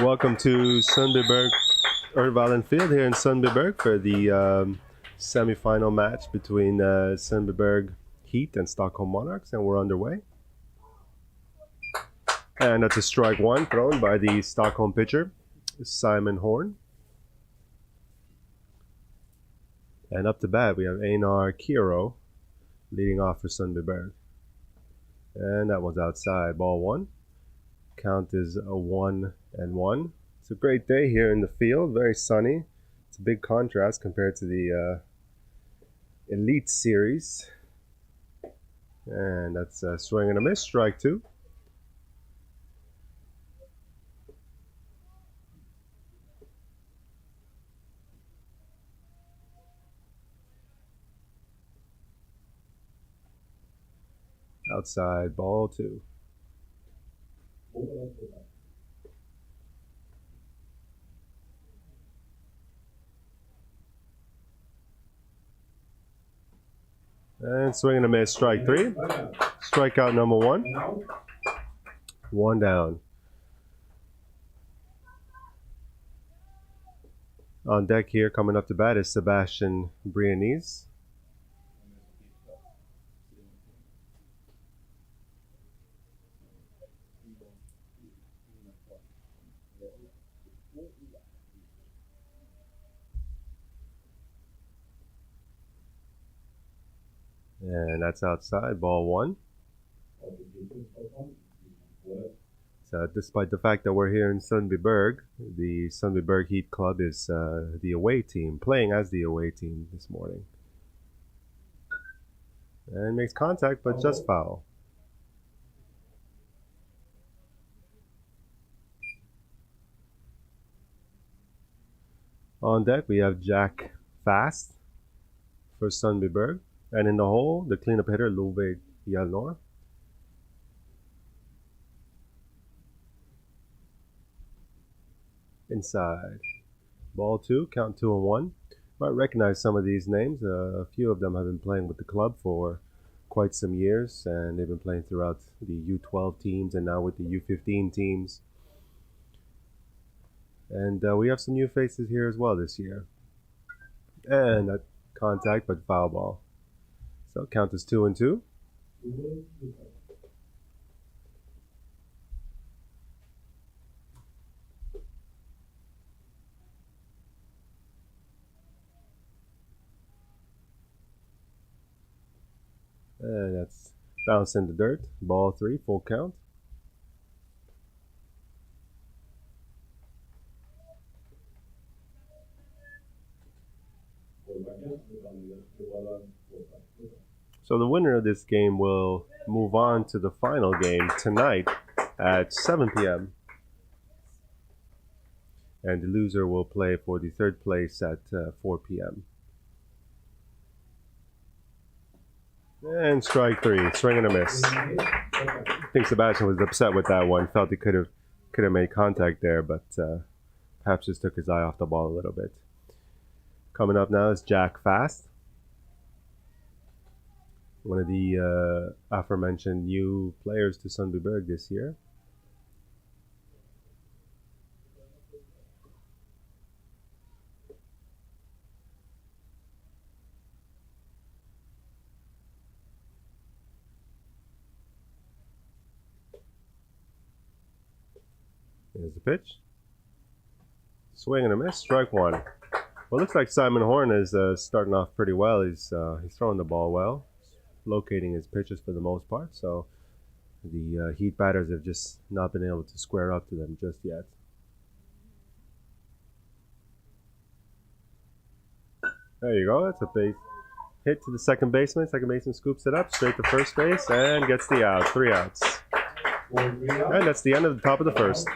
Welcome to Sundbyberg, Örvallen Field here in Sundbyberg for the semi-final match between Sundbyberg Heat and Stockholm Monarchs, and we're underway. And that's a strike one thrown by the Stockholm pitcher, Simon Horn. And up to bat, we have Einar Kiro leading off for Sundbyberg. And that one's outside, ball one. Count is a 1-1. It's a great day here in the field, very sunny. It's a big contrast compared to the Elite Series. And that's a swing and a miss, strike two. Outside, ball two. And swing and a miss, strike three. Strikeout number one. One down. On deck here, coming up to bat, is Sebastian BRIENESSE. And that's outside, ball one. So despite the fact that we're here in Sundbyberg, the Sundbyberg Heat Club is the away team, playing as the away team this morning. And makes contact, but just foul. On deck, we have Jack Fast for Sundbyberg. And in the hole, the cleanup hitter, Lowe JELLNOR. Inside. Ball two, count 2-1. Might recognize some of these names. A few of them have been playing with the club for quite some years, and they've been playing throughout the U12 teams and now with the U15 teams. And we have some new faces here as well this year. And that contact, but foul ball. So count is 2-2. And that's bounced in the dirt. Ball three, full count. So the winner of this game will move on to the final game tonight at 7 p.m. And the loser will play for the third place at 4 p.m. And strike three, swing and a miss. I think Sebastian was upset with that one. Felt he could have made contact there, but perhaps just took his eye off the ball a little bit. Coming up now is Jack Fast, one of the aforementioned new players to Sundbyberg this year. Here's the pitch. Swing and a miss, strike one. Well, it looks like Simon Horn is starting off pretty well. He's throwing the ball well, locating his pitches for the most part. So the Heat batters have just not been able to square up to them just yet. There you go. That's a base hit to the second baseman. Second baseman scoops it up straight to first base and gets the out. 3 outs. And that's the end of the top of the first.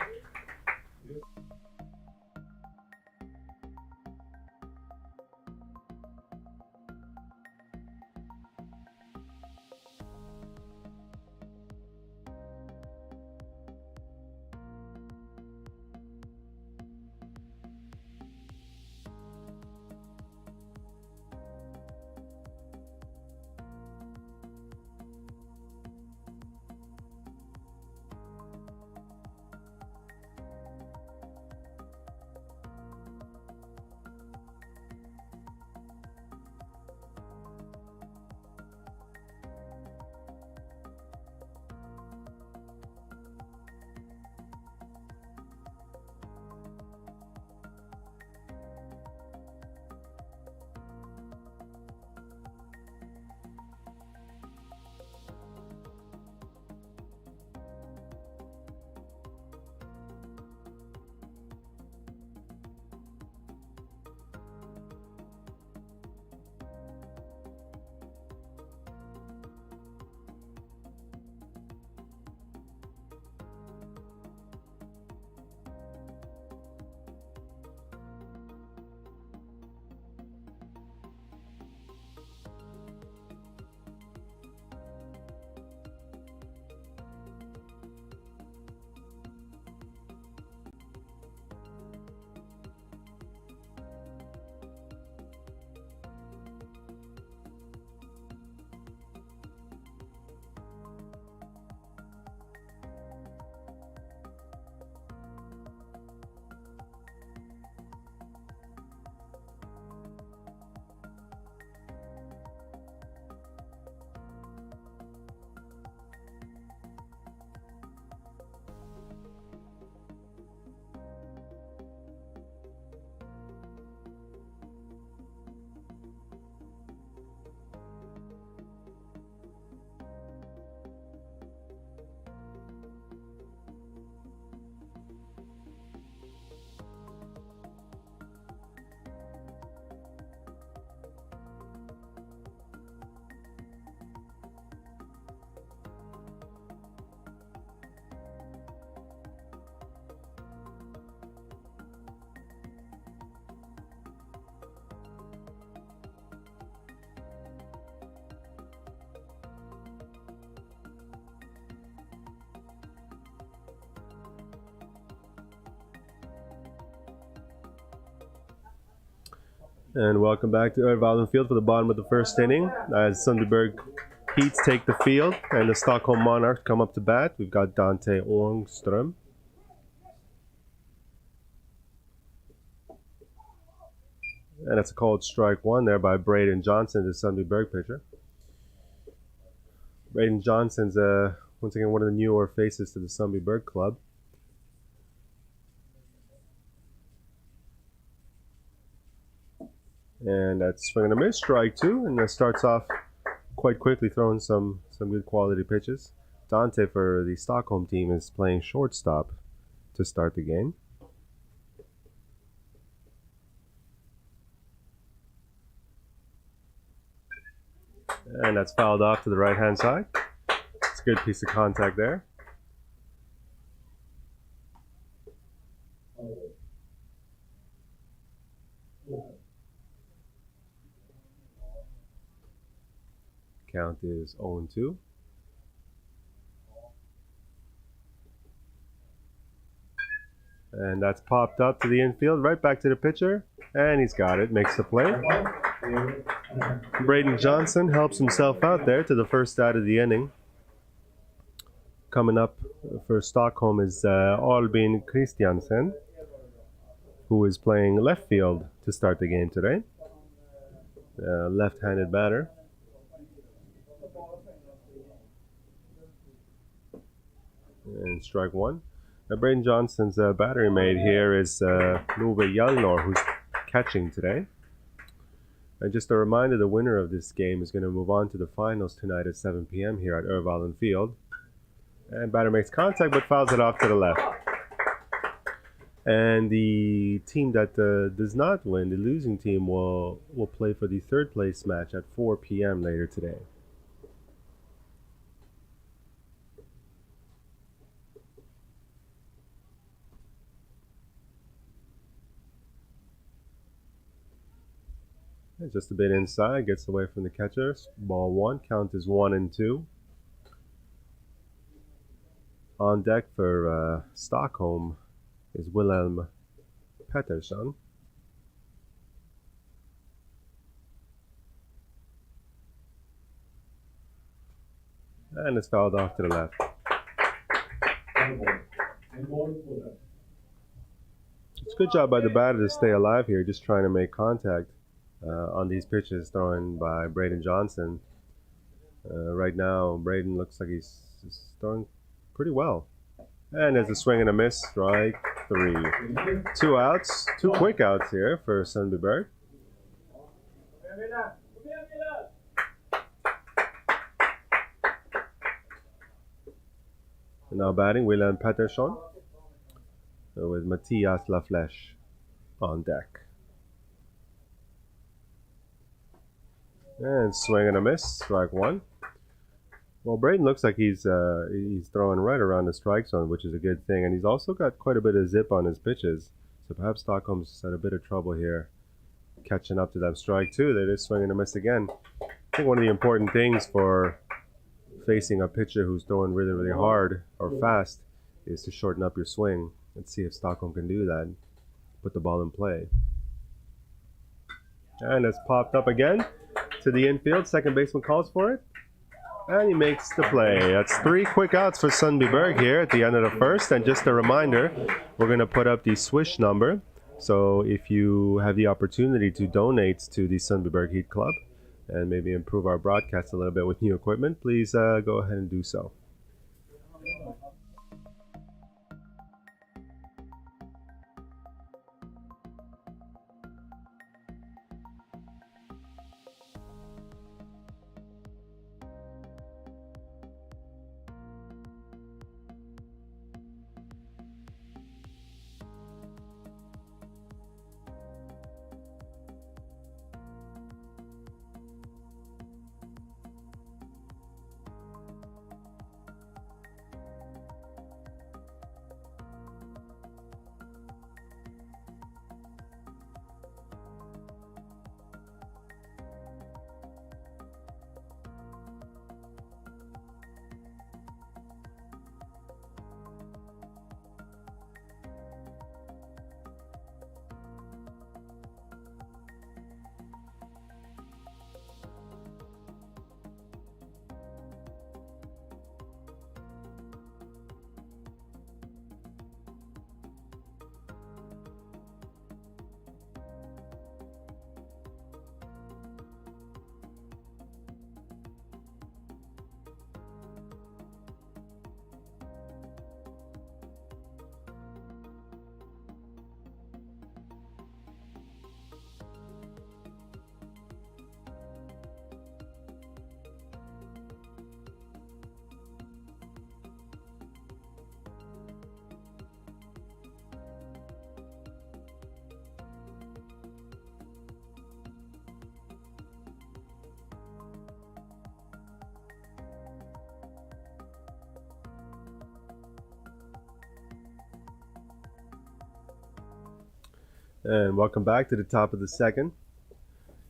And welcome back to Örvallen field for the bottom of the first inning as Sundbyberg Heats take the field and the Stockholm Monarchs come up to bat. We've got Dante ANGSTRÖM. And that's a called strike one there by Brayden JOHNSSON, the Sundbyberg pitcher. Brayden JOHNSSON's once again one of the newer faces to the Sundbyberg club. And that's swing and a miss, strike two, and that starts off quite quickly throwing some good quality pitches. Dante for the Stockholm team is playing shortstop to start the game. And that's fouled off to the right hand side. It's a good piece of contact there. Count is 0-2. And that's popped up to the infield, right back to the pitcher, and he's got it, makes the play. Brayden JOHNSSON helps himself out there to the first out of the inning. Coming up for Stockholm is Albin Christiansen, who is playing left field to start the game today. Left-handed batter. And strike one. Now Brayden JOHNSSON's battery mate here is Lowe JELLNOR, who's catching today. And just a reminder, the winner of this game is going to move on to the finals tonight at 7 p.m. here at Örvallen field. And batter makes contact but fouls it off to the left. And the team that does not win, the losing team, will play for the third place match at 4 p.m. later today. Just a bit inside, gets away from the catcher. Ball one, count is 1-2. On deck for Stockholm is Wilhelm PETERSSON. And it's fouled off to the left. It's a good job by the batter to stay alive here, just trying to make contact on these pitches thrown by Brayden JOHNSSON. Right now, Brayden looks like he's throwing pretty well. And there's a swing and a miss, strike three. 2 outs, 2 quick outs here for Sundbyberg. And now batting, Wilhelm PETERSSON with Mattias Lafleche on deck. And swing and a miss, strike one. Well, Brayden looks like he's throwing right around the strike zone, which is a good thing. And he's also got quite a bit of zip on his pitches. So perhaps Stockholm's had a bit of trouble here catching up to that strike two. They just swing and a miss again. I think one of the important things for facing a pitcher who's throwing really, really hard or fast is to shorten up your swing. Let's see if Stockholm can do that. Put the ball in play. And it's popped up again to the infield. Second baseman calls for it. And he makes the play. That's 3 quick outs for Sundbyberg here at the end of the first. And just a reminder, we're going to put up the Swish number. So if you have the opportunity to donate to the Sundbyberg Heat Club and maybe improve our broadcast a little bit with new equipment, please go ahead and do so. And welcome back to the top of the second.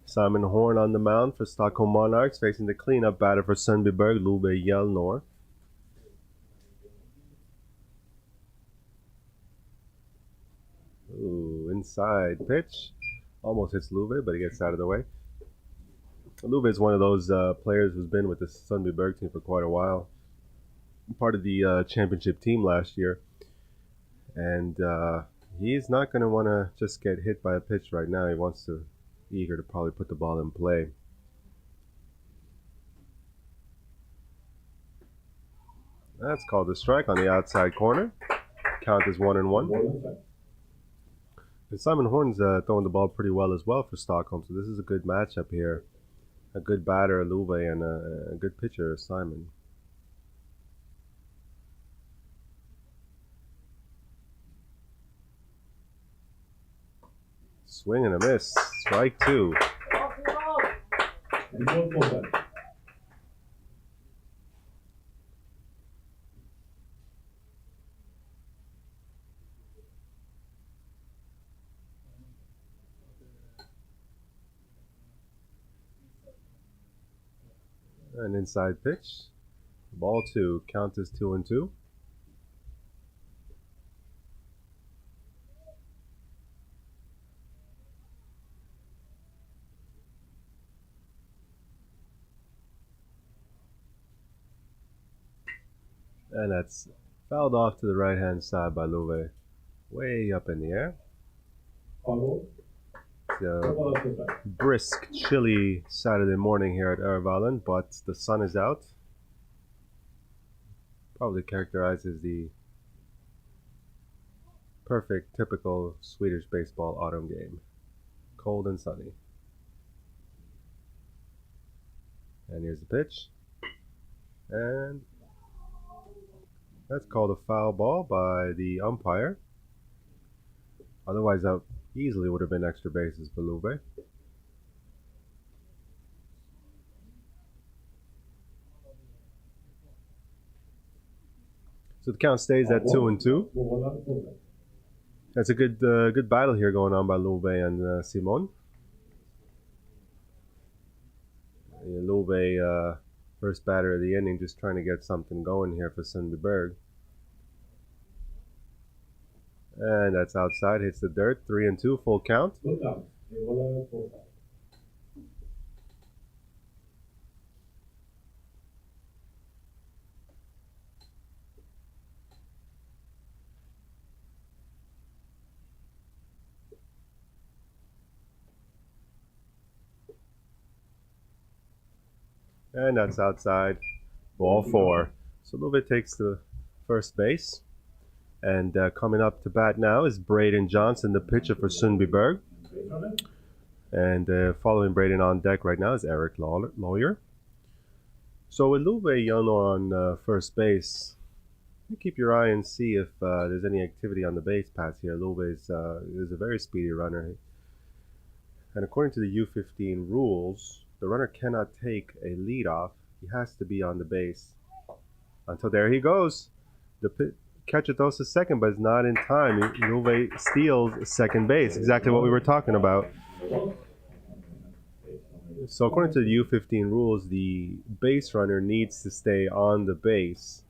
Simon Horn on the mound for Stockholm Monarchs, facing the cleanup batter for Sundbyberg, Lowe JELLNOR. Ooh, inside pitch. Almost hits Lowe, but he gets out of the way. Lowe is one of those players who's been with the Sundbyberg team for quite a while. Part of the championship team last year. And he's not going to want to just get hit by a pitch right now. He wants to, eager to probably put the ball in play. That's called a strike on the outside corner. Count is 1-1. And Simon Horn's throwing the ball pretty well as well for Stockholm, so this is a good matchup here. A good batter, Lowe, and a good pitcher, Simon. Swing and a miss. Strike two. An inside pitch. Ball two. Count is 2-2. And that's fouled off to the right-hand side by Lowe. Way up in the air. It's a brisk, chilly Saturday morning here at Örvallen, but the sun is out. Probably characterizes the perfect, typical Swedish baseball autumn game. Cold and sunny. And here's the pitch. And that's called a foul ball by the umpire. Otherwise, that easily would have been extra bases for Lowe. So the count stays at 2-2. That's a good battle here going on by Lowe and Simon. Lowe, first batter of the inning, just trying to get something going here for Sundbyberg. And that's outside, hits the dirt. 3-2, full count. And that's outside, ball four. So Lowe takes the first base. And coming up to bat now is Brayden JOHNSSON, the pitcher for Sundbyberg. And following Brayden on deck right now is Eric Lawyer. So with Lowe JELLNOR on first base, you keep your eye and see if there's any activity on the base paths here. Lowe is a very speedy runner. And according to the U15 rules, the runner cannot take a lead off. He has to be on the base. Until there he goes. The catcher throws to second, but it's not in time. Lowe steals second base. Exactly what we were talking about. So according to the U15 rules, the base runner needs to stay on the base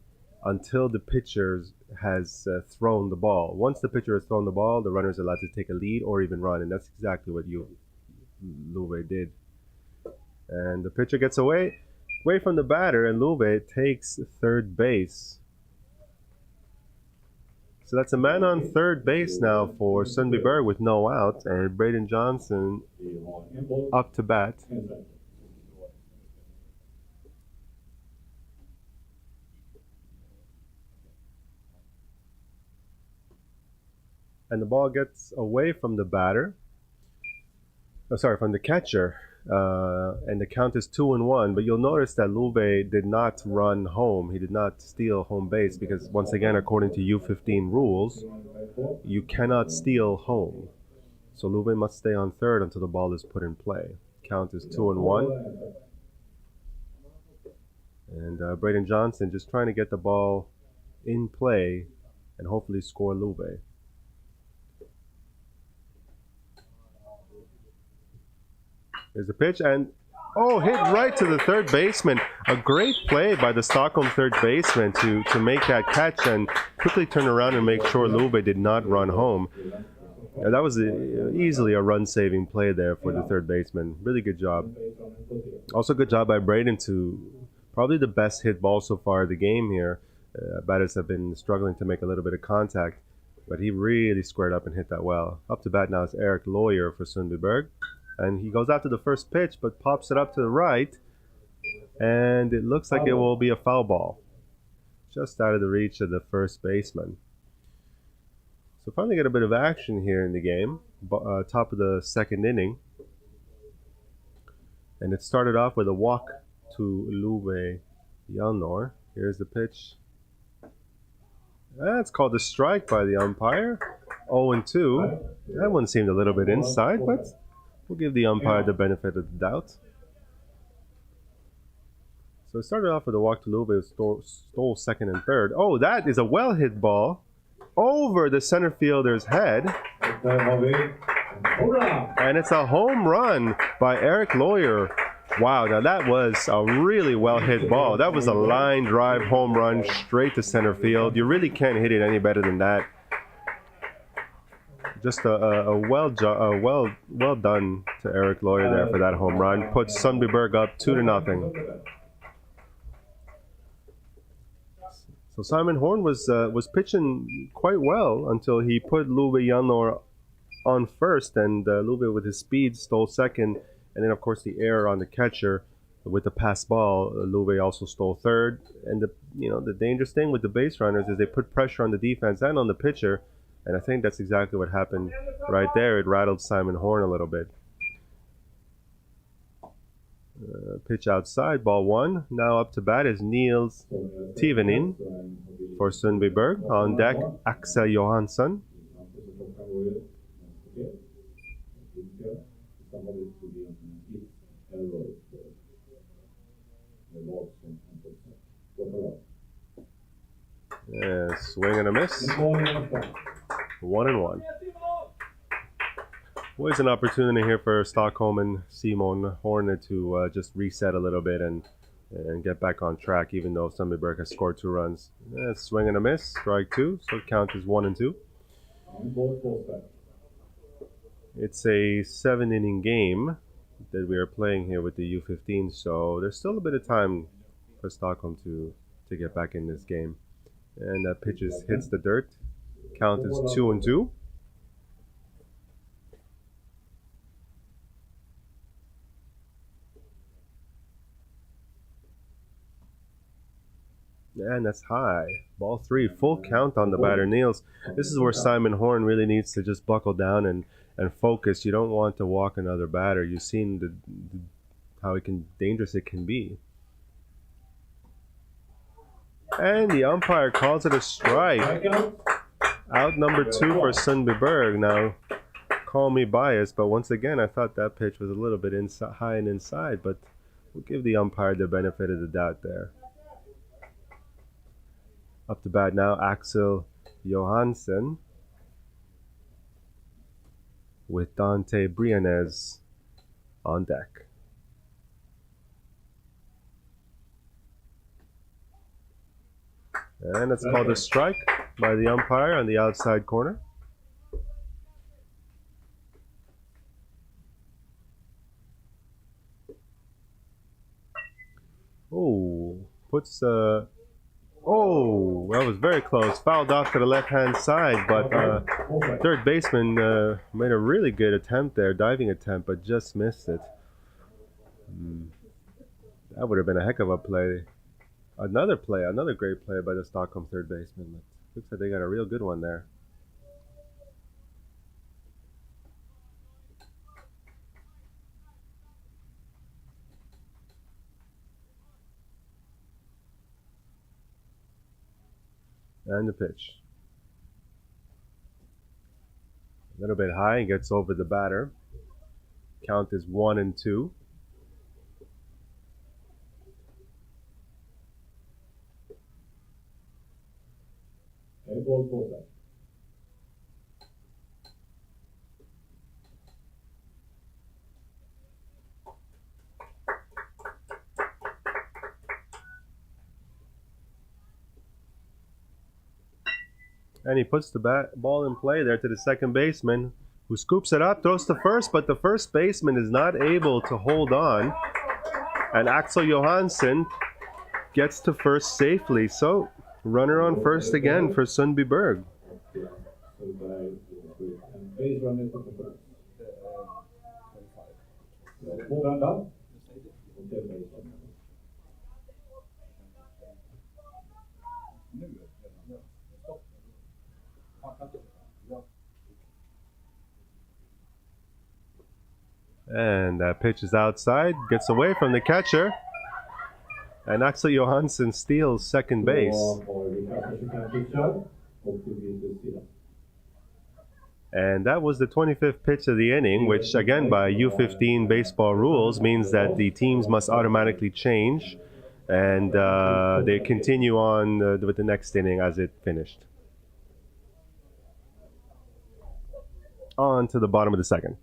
until the pitcher has thrown the ball. Once the pitcher has thrown the ball, the runner is allowed to take a lead or even run, and that's exactly what Lowe did. And the pitcher gets away from the batter, and Lowe takes third base. So that's a man on third base now for Sundbyberg with no out, and Brayden JOHNSSON up to bat. And the ball gets away from the batter. Oh, sorry, from the catcher. And the count is 2-1, but you'll notice that Lowe did not run home. He did not steal home base because, once again, according to U15 rules, you cannot steal home. So Lowe must stay on third until the ball is put in play. Count is 2-1. And Brayden JOHNSSON just trying to get the ball in play and hopefully score Lowe. Here's the pitch, and oh, hit right to the third baseman. A great play by the Stockholm third baseman to make that catch and quickly turn around and make sure Lowe did not run home. And that was easily a run-saving play there for the third baseman. Really good job. Also good job by Brayden to probably the best hit ball so far of the game here. Batters have been struggling to make a little bit of contact, but he really squared up and hit that well. Up to bat now is Lowe for Sundbyberg. And he goes after the first pitch, but pops it up to the right. And it looks like it will be a foul ball. Just out of the reach of the first baseman. So finally get a bit of action here in the game. Top of the second inning. And it started off with a walk to Lowe JELLNOR. Here's the pitch. That's called a strike by the umpire. 0-2. That one seemed a little bit inside, but we'll give the umpire the benefit of the doubt. So it started off with a walk to Lowe, who stole second and third. Oh, that is a well-hit ball over the center fielder's head. And it's a home run by Lowe. Wow, now that was a really well-hit ball. That was a line drive home run straight to center field. You really can't hit it any better than that. Just a well done to Lowe there for that home run. Puts Sundbyberg up 2-0. So Simon Horn was pitching quite well until he put Lowe JELLNOR on first, and Lowe with his speed stole second, and then of course the error on the catcher with the pass ball. Lowe also stole third, and the dangerous thing with the base runners is they put pressure on the defense and on the pitcher. And I think that's exactly what happened right there. It rattled Simon Horn a little bit. Pitch outside, ball one. Now up to bat is Niels Tivenin for Sundbyberg. On deck, Axel JOHANSSON. Yeah, swing and a miss. 1-1. Always an opportunity here for Stockholm and Simon Horn to just reset a little bit and get back on track, even though Sundbyberg has scored 2 runs. Yeah, swing and a miss, strike 2, so the count is 1-2. It's a 7-inning game that we are playing here with the U15, so there's still a bit of time for Stockholm to get back in this game. And that pitch hits the dirt. Count is 2-2. And that's high. Ball 3, full count on the batter, Niels. This is where Simon Horn really needs to just buckle down and focus. You don't want to walk another batter. You've seen how dangerous it can be. And the umpire calls it a strike. Out number 2 for Sundbyberg. Now, call me biased, but once again, I thought that pitch was a little bit high and inside, but we'll give the umpire the benefit of the doubt there. Up to bat now, Axel JOHANSSON with Dante BRIENESSE on deck. And it's called a strike by the umpire on the outside corner. Oh, puts oh, that was very close. Fouled off to the left-hand side, but third baseman made a really good attempt there, diving attempt, but just missed it. That would have been a heck of a play. Another great play by the Stockholm third baseman. Looks like they got a real good one there. And the pitch. A little bit high, gets over the batter. Count is 1-2. And he puts the ball in play there to the second baseman, who scoops it up, throws to first, but the first baseman is not able to hold on. And Axel Johansson gets to first safely. So, runner on first again for Sundbyberg. And that pitch is outside, gets away from the catcher. And Axel Johansson steals second base. And that was the 25th pitch of the inning, which again by U15 baseball rules means that the teams must automatically change. And they continue on with the next inning as it finished. On to the bottom of the second.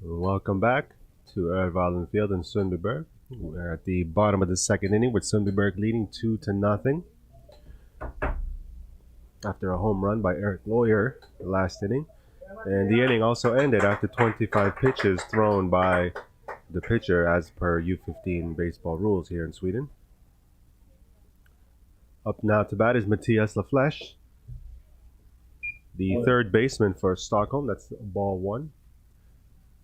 Welcome back to Örvallen Field in Sundbyberg. We're at the bottom of the second inning with Sundbyberg leading 2-0 after a home run by Eric Lawyer the last inning. And the inning also ended after 25 pitches thrown by the pitcher as per U15 baseball rules here in Sweden. Up now to bat is Matthias Lafleche, the third baseman for Stockholm. That's ball one.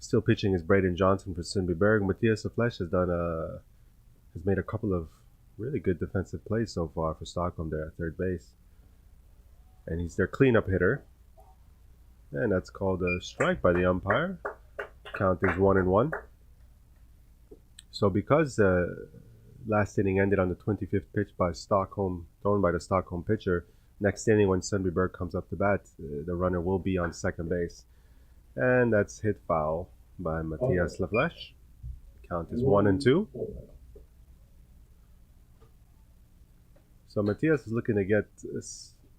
Still pitching is Brayden JOHNSSON for Sundbyberg. Matthias Lafleche has made a couple of really good defensive plays so far for Stockholm there at third base. And he's their cleanup hitter. And that's called a strike by the umpire. Count is 1-1. So because last inning ended on the 25th pitch by Stockholm, thrown by the Stockholm pitcher, next inning when Sundbyberg comes up to bat, the runner will be on second base. And that's hit foul by Matthias Lafleche. Count is 1-2. So Matthias is looking to get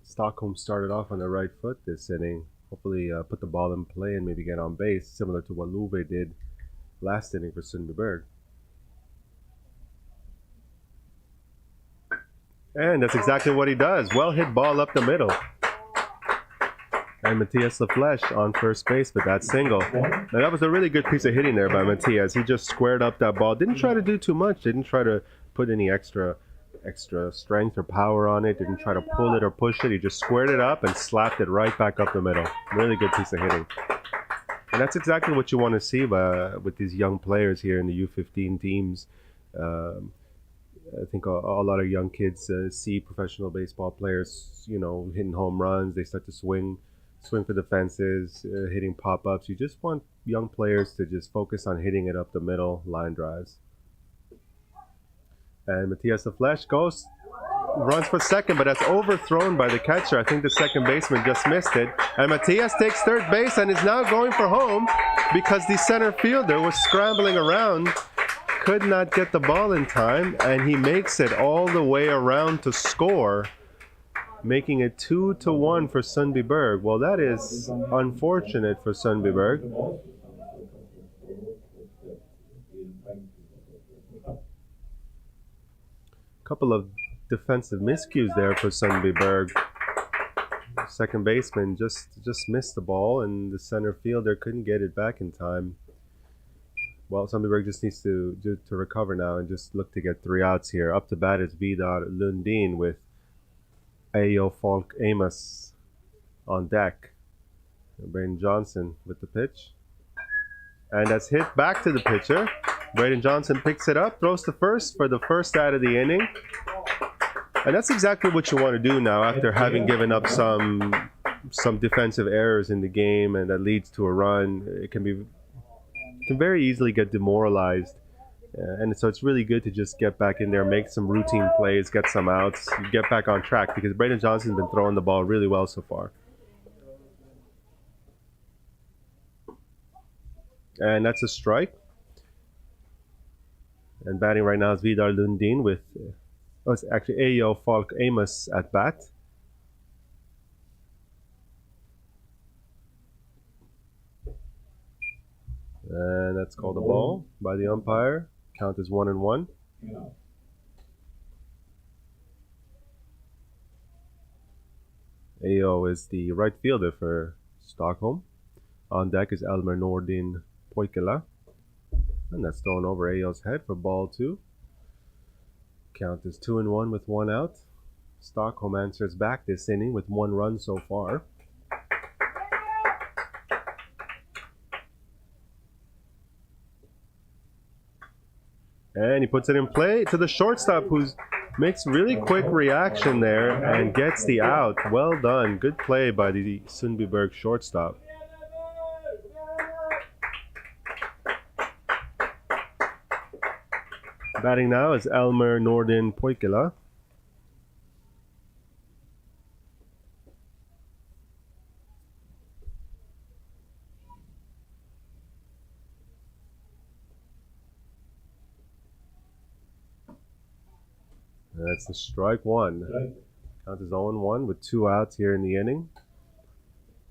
Stockholm started off on the right foot this inning. hopefully put the ball in play and maybe get on base, similar to what Lowe did last inning for Sundbyberg. And that's exactly what he does. Well hit ball up the middle. And Matthias Lafleche on first base with that single. Now that was a really good piece of hitting there by Matthias. He just squared up that ball. Didn't try to do too much. Didn't try to put any extra strength or power on it. Didn't try to pull it or push it. He just squared it up and slapped it right back up the middle. Really good piece of hitting. And that's exactly what you want to see with these young players here in the U15 teams. I think a lot of young kids see professional baseball players, you know, hitting home runs. They start to swing for the fences, hitting pop-ups. You just want young players to just focus on hitting it up the middle, line drives. And Matthias Lafleche runs for second, but that's overthrown by the catcher. I think the second baseman just missed it. And Matthias takes third base and is now going for home because the center fielder was scrambling around, could not get the ball in time, and he makes it all the way around to score, making it 2-1 for Sundbyberg. Well, that is unfortunate for Sundbyberg. Couple of defensive miscues there for Sundbyberg. Second baseman just missed the ball, and the center fielder couldn't get it back in time. Well, Sundbyberg just needs to recover now and just look to get 3 outs here. Up to bat is Vidar Lundin with Ayo Falk Amos on deck. Brayden Johnson with the pitch. And that's hit back to the pitcher. Brayden Johnson picks it up, throws to first for the first out of the inning. And that's exactly what you want to do now after having given up some defensive errors in the game, and that leads to a run. It can very easily get demoralized. And so it's really good to just get back in there, make some routine plays, get some outs, get back on track, because Brayden Johnson's been throwing the ball really well so far. And that's a strike. And batting right now is Vidar Lundin with, it's actually Ayo Falk Amos at bat. And that's called a ball by the umpire. Count is 1-1. Ayo is the right fielder for Stockholm. On deck is Elmer Nordin Poikila. And that's thrown over Ayo's head for ball 2. Count is 2-1 with 1 out. Stockholm answers back this inning with 1 run so far. And he puts it in play to the shortstop, who makes really quick reaction there and gets the out. Well done. Good play by the Sundbyberg shortstop. Batting now is Elmer Nordin Poikila. That's the strike 1. Count is 0-1 with 2 outs here in the inning.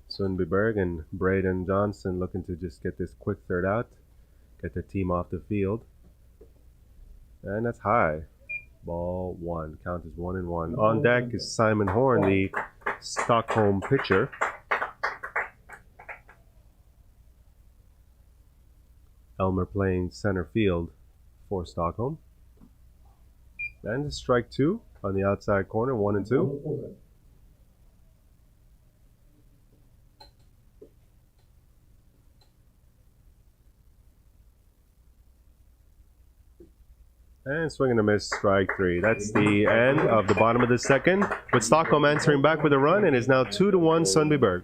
Sundbyberg and Brayden Johnson looking to just get this quick 3rd out, get their team off the field. And that's high. Ball 1. Count is 1-1. On deck is Simon Horn, the Stockholm pitcher. Elmer playing center field for Stockholm. And it's strike 2 on the outside corner, 1-2. And swing and a miss, strike 3. That's the end of the bottom of the second, with Stockholm answering back with a run, and is now 2-1 Sundbyberg.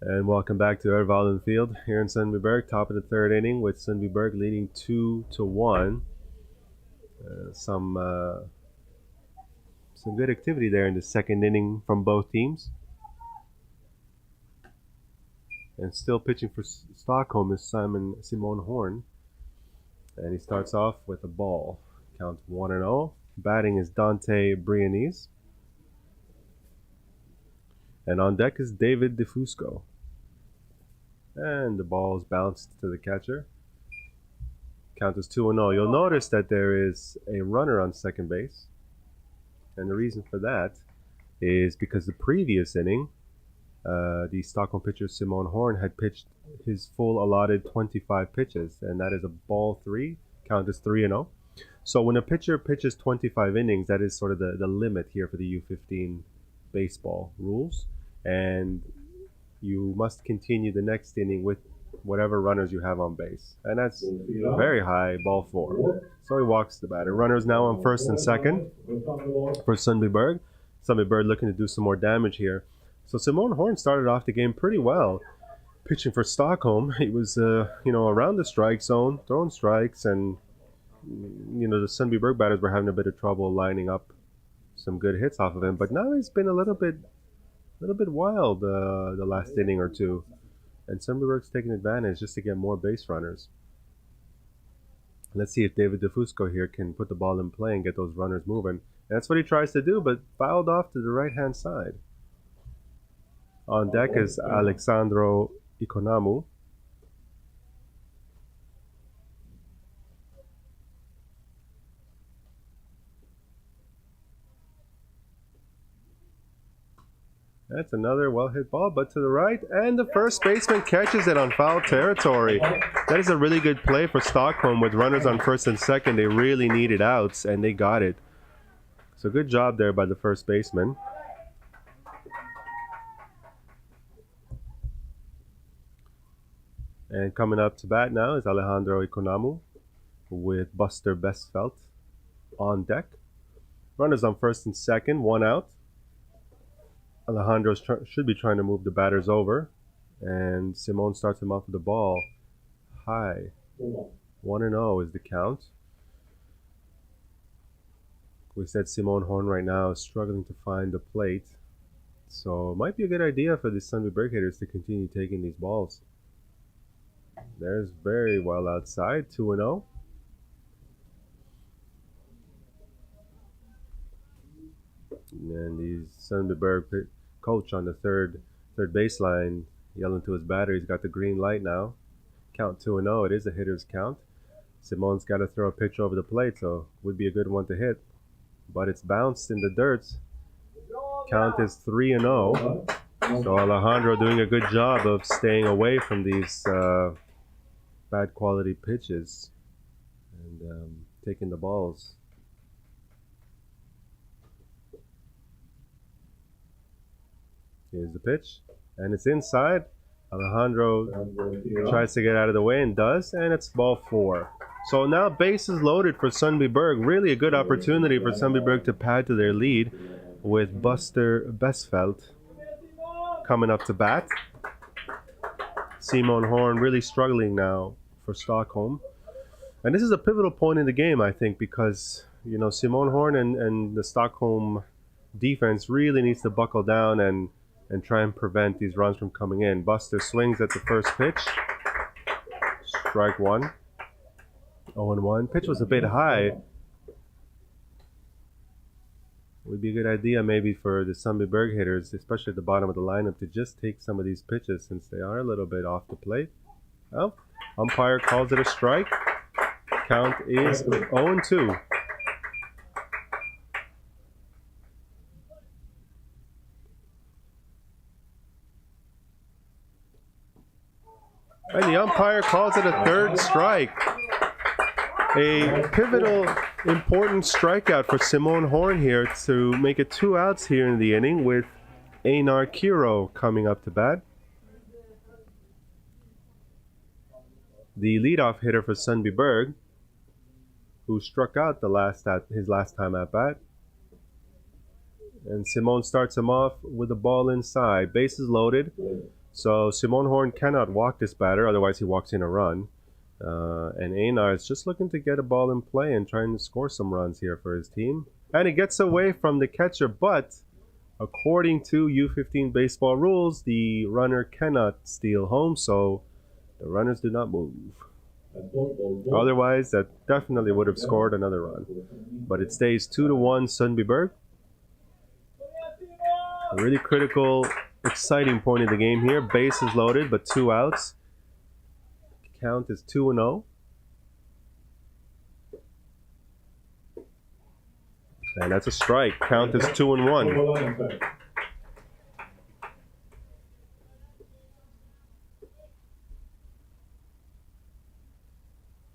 And welcome back to Örvallen Field here in Sundbyberg, top of the third inning with Sundbyberg leading 2-1. Some good activity there in the second inning from both teams. And still pitching for Stockholm is Simon Horn. And he starts off with a ball. Count 1-0. Batting is Dante BRIENESSE. And on deck is David DeFusco. And the ball is bounced to the catcher. Count is 2-0. You'll notice that there is a runner on second base. And the reason for that is because the previous inning, the Stockholm pitcher Simon Horn had pitched his full allotted 25 pitches, and that is a ball 3. Count is 3-0. So when a pitcher pitches 25 innings, that is sort of the limit here for the U15 baseball rules. And you must continue the next inning with whatever runners you have on base. And that's very high, ball 4. So he walks the batter. Runners now on first and second for Sundbyberg. Sundbyberg looking to do some more damage here. So Simon Horn started off the game pretty well, pitching for Stockholm. He was, around the strike zone, throwing strikes, and the Sundbyberg batters were having a bit of trouble lining up some good hits off of him. But now he's been a little bit wild the last inning or two, and Sundbyberg's taking advantage just to get more base runners. Let's see if David DeFusco here can put the ball in play and get those runners moving. And that's what he tries to do, but fouled off to the right-hand side. On deck is Alexandro Ikonamu. That's another well-hit ball, but to the right, and the first baseman catches it on foul territory. That is a really good play for Stockholm with runners on first and second. They really needed outs, and they got it. So good job there by the first baseman. And coming up to bat now is Alejandro Ikonamu with Buster BESSFELT on deck. Runners on first and second, 1 out. Alejandro should be trying to move the batters over, and Simon starts him off with the ball high. 1-0 is the count. We said Simon Horn right now is struggling to find the plate, so it might be a good idea for the Sundbyberg hitters to continue taking these balls. There's very well outside, 2-0. And the Sundbyberg coach on the third baseline yelling to his batter. He's got the green light now. Count 2-0. It is a hitter's count. Simon's got to throw a pitch over the plate, so would be a good one to hit. But it's bounced in the dirt. Count is 3-0. So Alejandro doing a good job of staying away from these bad quality pitches and taking the balls. Here's the pitch, and it's inside. Alejandro tries to get out of the way and does, and it's ball 4. So now bases loaded for Sundbyberg. Really a good opportunity for Sundbyberg to pad to their lead with Buster BESSFELT coming up to bat. Simon Horn really struggling now for Stockholm. And this is a pivotal point in the game, I think, because, Simon Horn and the Stockholm defense really needs to buckle down and try and prevent these runs from coming in. Buster swings at the first pitch. Strike 1. 0-1. Pitch was a bit high. Would be a good idea maybe for the Sundbyberg hitters, especially at the bottom of the lineup, to just take some of these pitches since they are a little bit off the plate. Well, umpire calls it a strike. Count is 0-2. And the umpire calls it a third strike. A pivotal, important strikeout for Simon Horn here to make it 2 outs here in the inning with Einar Kiro coming up to bat. The leadoff hitter for Sundbyberg, who struck out his last time at bat. And Simon starts him off with the ball inside. Bases loaded. So Simon Horn cannot walk this batter, otherwise he walks in a run. And Einar is just looking to get a ball in play and trying to score some runs here for his team. And it gets away from the catcher, but according to U15 baseball rules, the runner cannot steal home, so the runners do not move. Otherwise, that definitely would have scored another run. But it stays 2-1 Sundbyberg. A really critical, exciting point in the game here. Base is loaded, but 2 outs. Count is 2-0. And that's a strike. Count is 2-1.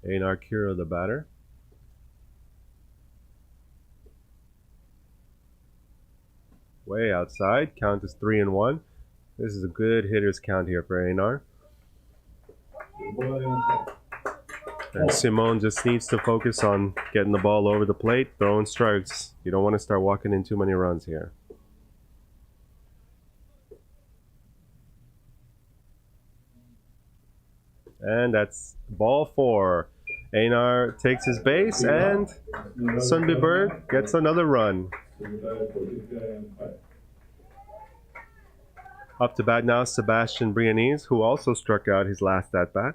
Einar Kira, the batter. Way outside. Count is 3-1. This is a good hitter's count here for Einar. And Simone just needs to focus on getting the ball over the plate, throwing strikes. You don't want to start walking in too many runs here. And that's ball 4. Einar takes his base, and Sundbyberg gets another run. Up to bat now, Sebastian BRIENESSE, who also struck out his last at-bat.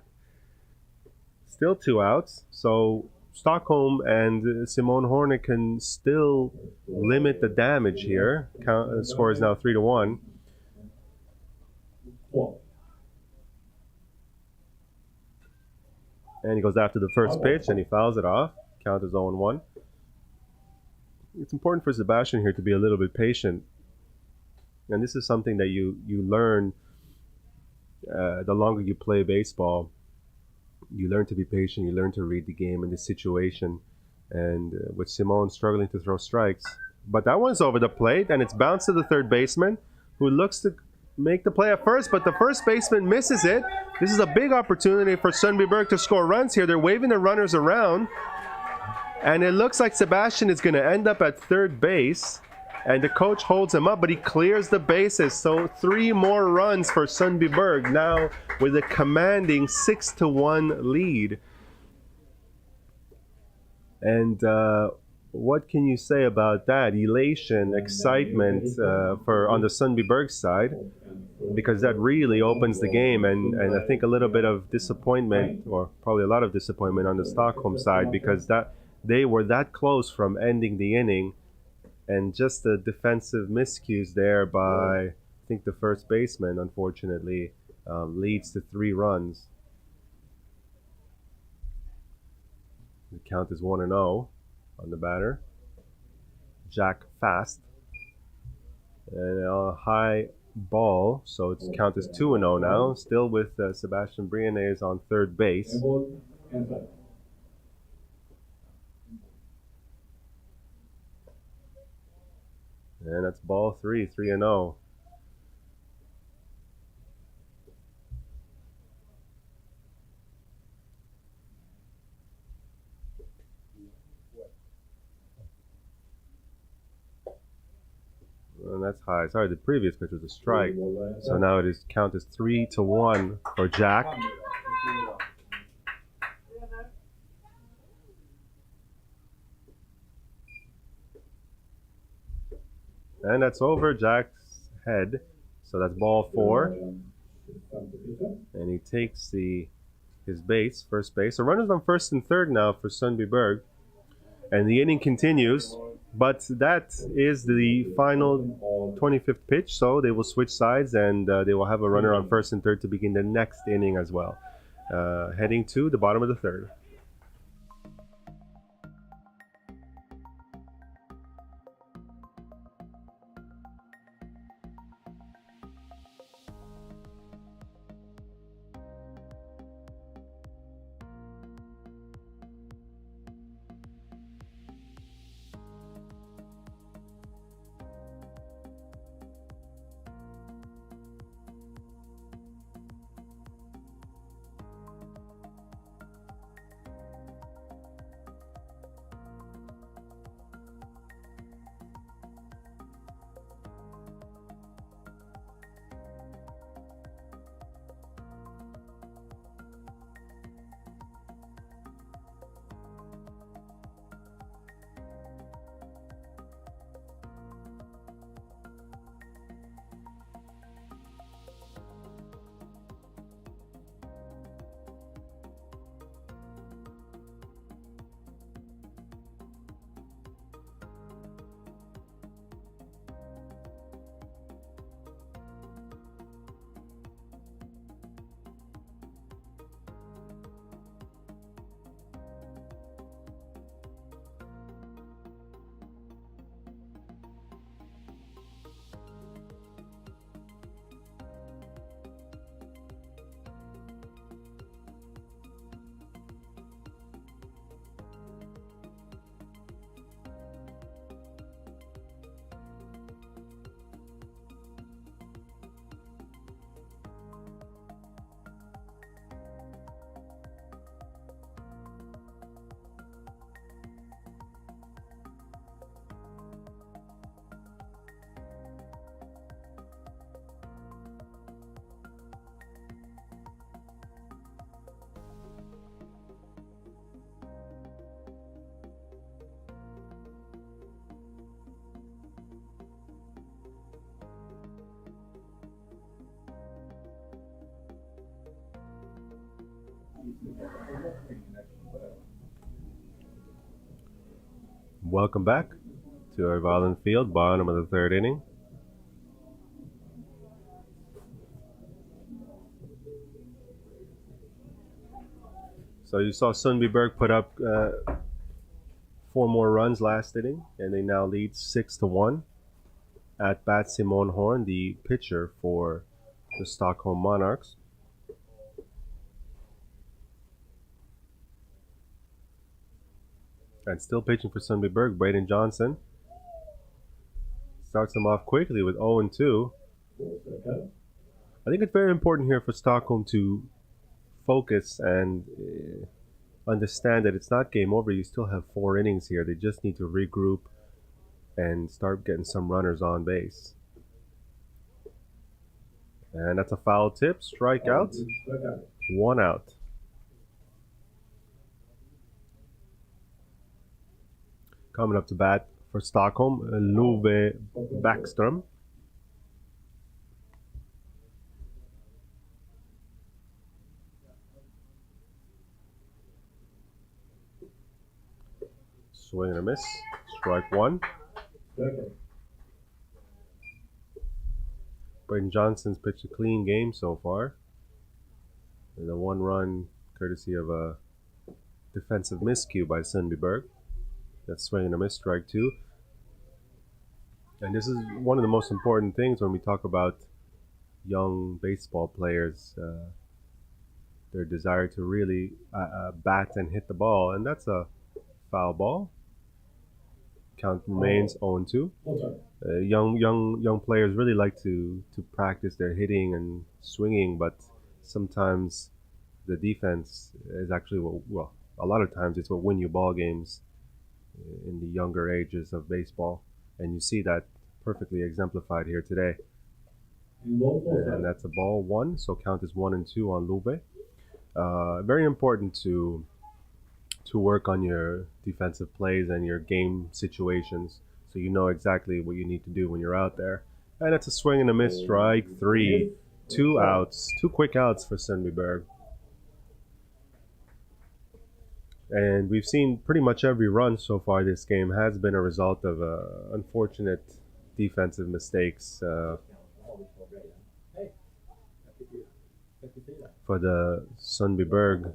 Still 2 outs, so Stockholm and Simon Horne can still limit the damage here. Score is now 3-1. And he goes after the first pitch and he fouls it off. Count is 0-1. It's important for Sebastian here to be a little bit patient. And this is something that you learn the longer you play baseball. You learn to be patient, you learn to read the game and the situation. And with Simone struggling to throw strikes. But that one's over the plate and it's bounced to the third baseman, who looks to make the play at first, but the first baseman misses it. This is a big opportunity for Sundbyberg to score runs here. They're waving the runners around. And it looks like Sebastian is going to end up at third base. And the coach holds him up, but he clears the bases. So 3 more runs for Sundbyberg, now with a commanding 6-1 lead. And what can you say about that? Elation, excitement on the Sundbyberg side, because that really opens the game. And I think a little bit of disappointment, or probably a lot of disappointment on the Stockholm side, because they were that close from ending the inning. And just the defensive miscues there by, I think, the first baseman, unfortunately, leads to 3 runs. The count is 1-0 on the batter. Jack fast. And a high ball, so its count is 2-0 now. Still with Sebastian BRIENESSE on third base. And that's ball 3, 3-0. And that's high. Sorry, the previous pitch was a strike. So now count is 3-1 for Jack. And that's over Jack's head. So that's ball 4. And he takes his base, first base. So runners on first and third now for Sundbyberg. And the inning continues. But that is the final 25th pitch. So they will switch sides and they will have a runner on first and third to begin the next inning as well. Heading to the bottom of the third. Welcome back to Örvallen Field, bottom of the third inning. So you saw Sundbyberg put up 4 more runs last inning, and they now lead 6-1. At bat, Simon Horn, the pitcher for the Stockholm Monarchs. And still pitching for Sundbyberg, Brayden JOHNSSON. Starts them off quickly with 0-2. I think it's very important here for Stockholm to focus and understand that it's not game over. You still have 4 innings here. They just need to regroup and start getting some runners on base. And that's a foul tip. Strikeout. 1 out. Coming up to bat for Stockholm, Lowe JELLNOR. Swing and a miss. Strike 1. Brayden JOHNSSON's pitched a clean game so far. And a 1 run courtesy of a defensive miscue by Sundbyberg. That's swing and a miss, strike 2. And this is one of the most important things when we talk about young baseball players, their desire to really bat and hit the ball. And that's a foul ball. Count remains 0-2. Young players really like to practice their hitting and swinging, but sometimes the defense is actually a lot of times it's what win you ball games in the younger ages of baseball, and you see that perfectly exemplified here today. And that's a ball 1, so count is 1-2 on Lowe. Very important to work on your defensive plays and your game situations, so you know exactly what you need to do when you're out there. And it's a swing and a miss, strike 3. 2 outs, 2 quick outs for Sundbyberg. And we've seen pretty much every run so far this game has been a result of unfortunate defensive mistakes. For the Sundbyberg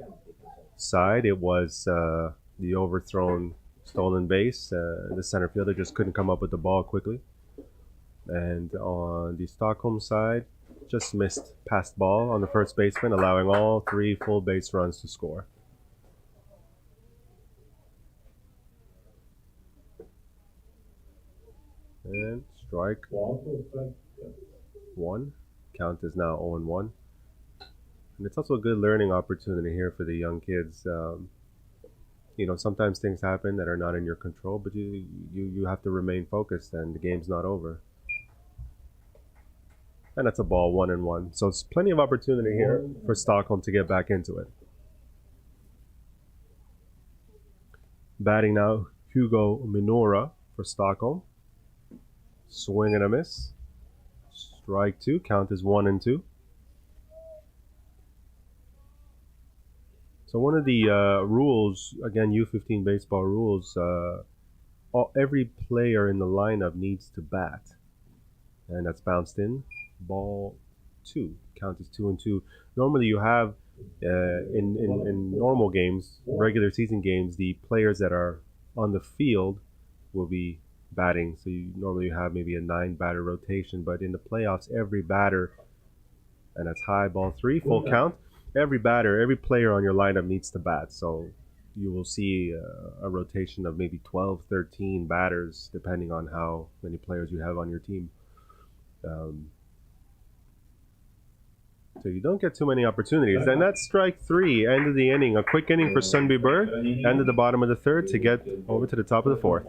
side, it was the overthrown stolen base. The center fielder just couldn't come up with the ball quickly. And on the Stockholm side, just missed passed ball on the first baseman, allowing all 3 full base runs to score. And strike 1. Count is now 0-1. And it's also a good learning opportunity here for the young kids. You know, sometimes things happen that are not in your control, but you have to remain focused, and the game's not over. And that's a ball 1-1. So it's plenty of opportunity here for Stockholm to get back into it. Batting now, Hugo MINOURA for Stockholm. Swing and a miss. Strike 2. Count is 1-2. So one of the rules, again, U15 baseball rules, every player in the lineup needs to bat. And that's bounced in. Ball 2. Count is 2-2. Normally you have, in normal games, regular season games, the players that are on the field will be batting. So you normally have maybe a 9-batter rotation. But in the playoffs, every batter, and that's high, ball 3, full count. Every batter, every player on your lineup needs to bat. So you will see a rotation of maybe 12, 13 batters, depending on how many players you have on your team. So you don't get too many opportunities. And that's strike 3, end of the inning. A quick inning for Sundbyberg, end of the bottom of the third to get over to the top of the fourth.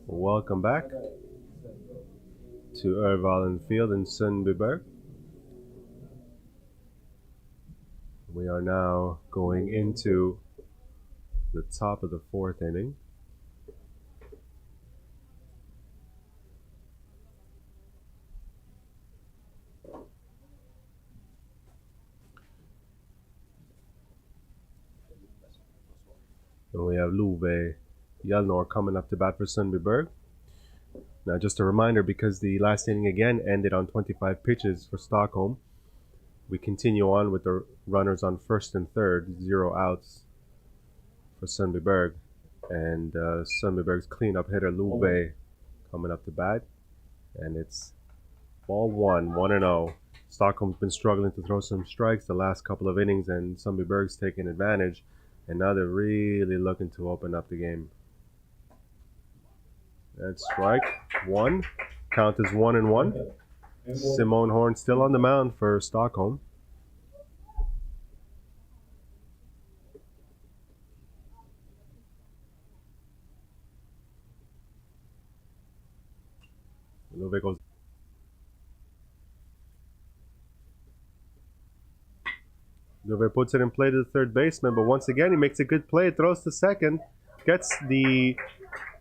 Welcome back to Örvallen Field in Sundbyberg. We are now going into the top of the fourth inning. And we have Lowe JELLNOR coming up to bat for Sundbyberg. Now just a reminder, because the last inning again ended on 25 pitches for Stockholm, we continue on with the runners on first and third, 0 outs for Sundbyberg. And Sundbyberg's cleanup hitter Lowe coming up to bat. And it's ball 1-0. Stockholm's been struggling to throw some strikes the last couple of innings, and Sundbyberg's taking advantage. And now they're really looking to open up the game. That's strike one. Count is 1-1. Simone Horn still on the mound for Stockholm. Lowe goes. Lowe puts it in play to the third baseman, but once again he makes a good play, throws to second, gets the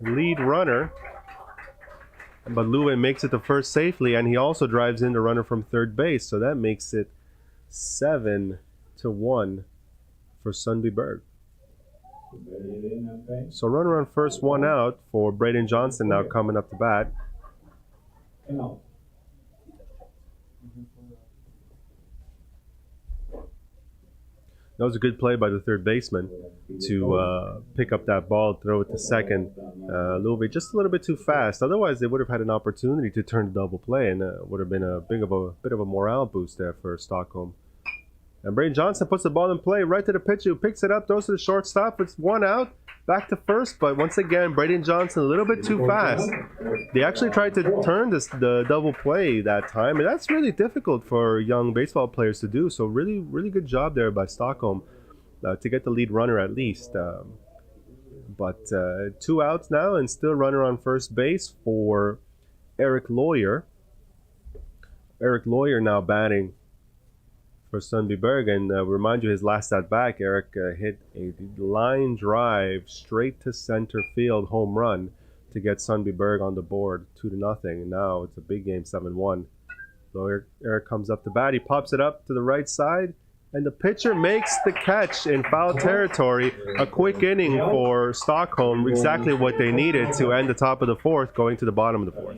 lead runner, but Lowe makes it to first safely, and he also drives in the runner from third base, so that makes it 7-1 for Sundbyberg. So runner on first, 1 out for Brayden JOHNSSON now coming up to bat. That was a good play by the third baseman to pick up that ball, throw it to second. Lowe just a little bit too fast. Otherwise, they would have had an opportunity to turn the double play, and would have been a bit of a morale boost there for Stockholm. And Brayden JOHNSSON puts the ball in play right to the pitcher, who picks it up, throws to the shortstop. It's 1 out, back to first. But once again, Brayden JOHNSSON a little bit too fast. They actually tried to turn the double play that time, and that's really difficult for young baseball players to do. So really, really good job there by Stockholm to get the lead runner at least. But 2 outs now, and still runner on first base for Eric Lowe. Eric Lowe now batting for Sundbyberg, and remind you, his last at bat, Eric hit a line drive straight to center field home run to get Sundbyberg on the board 2-0, and now it's a big game, 7-1. So Eric comes up to bat, he pops it up to the right side, and the pitcher makes the catch in foul territory. A quick inning for Stockholm, exactly what they needed to end the top of the fourth, going to the bottom of the fourth.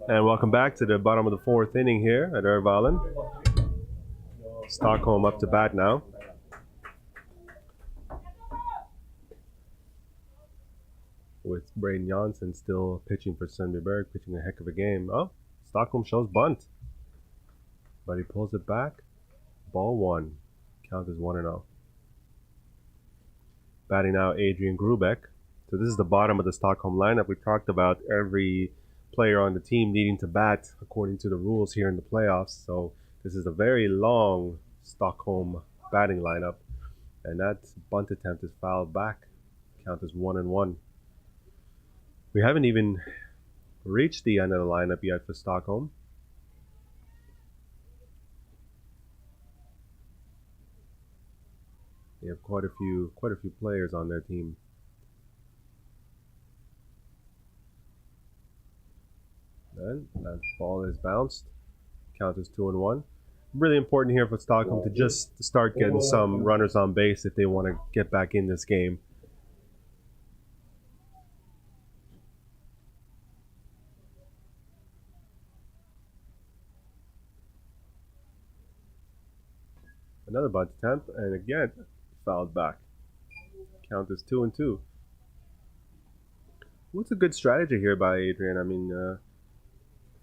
And welcome back to the bottom of the fourth inning here at Örvallen. Stockholm up to bat now. With Brayden JOHNSSON still pitching for Sundbyberg, pitching a heck of a game. Oh, Stockholm shows bunt. But he pulls it back. Ball one. Count is 1-0. Batting now, Adrian Grubeck. So this is the bottom of the Stockholm lineup. We talked about every player on the team needing to bat according to the rules here in the playoffs. So this is a very long Stockholm batting lineup. And that bunt attempt is fouled back. Count is 1-1. We haven't even reached the end of the lineup yet for Stockholm. They have quite a few players on their team. And that ball is bounced. Count is 2-1. Really important here for Stockholm to just start getting some runners on base if they want to get back in this game. Another bunt attempt, and again, fouled back. Count is 2-2. What's a good strategy here by Adrian? I mean,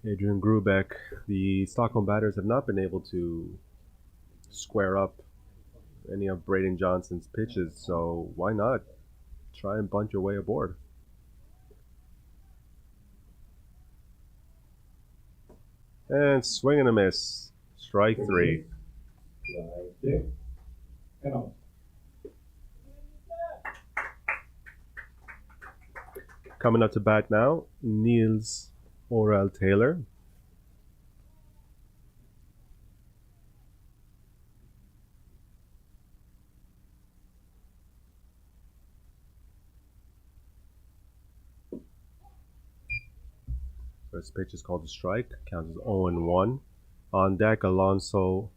Adrian Grubeck, the Stockholm batters have not been able to square up any of Brayden JOHNSSON's pitches, so why not try and bunt your way aboard? And swing and a miss. Strike three. Coming up to bat now, Niels Orel Taylor. First pitch is called a strike. Count is 0-1. On deck, Alonso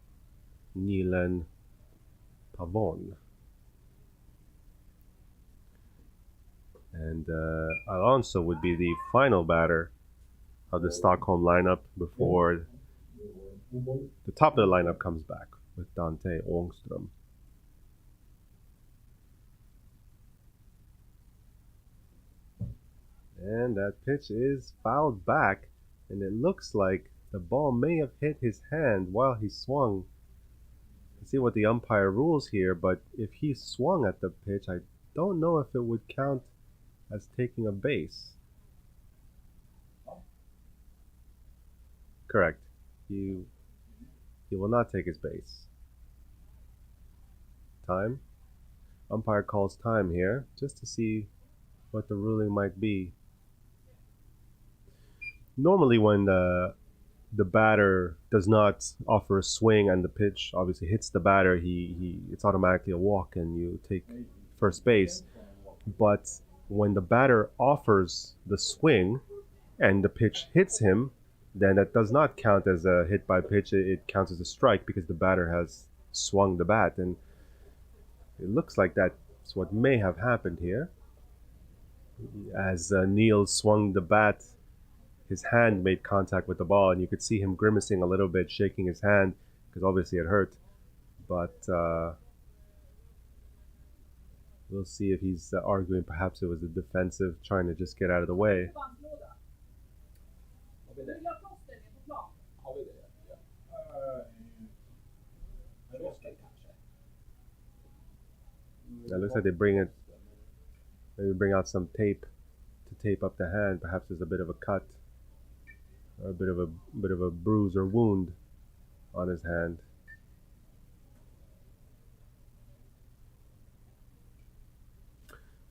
Nielen Pavon. And Alonso would be the final batter of the Stockholm lineup before the top of the lineup comes back with Dante ANGSTRÖM. And that pitch is fouled back, and it looks like the ball may have hit his hand while he swung. Let's see what the umpire rules here, but if he swung at the pitch, I don't know if it would count as taking a base. Correct. He will not take his base. Time. Umpire calls time here just to see what the ruling might be. Normally when the batter does not offer a swing and the pitch obviously hits the batter, it's automatically a walk and you take first base. But when the batter offers the swing and the pitch hits him, then that does not count as a hit by pitch. It counts as a strike because the batter has swung the bat, and it looks like that's what may have happened here. As Niels swung the bat, his hand made contact with the ball, and you could see him grimacing a little bit, shaking his hand, because obviously it hurt. But we'll see if he's arguing perhaps it was a defensive, trying to just get out of the way. It looks like they bring out some tape to tape up the hand. Perhaps there's a bit of a cut, or a bit of a bruise or wound on his hand.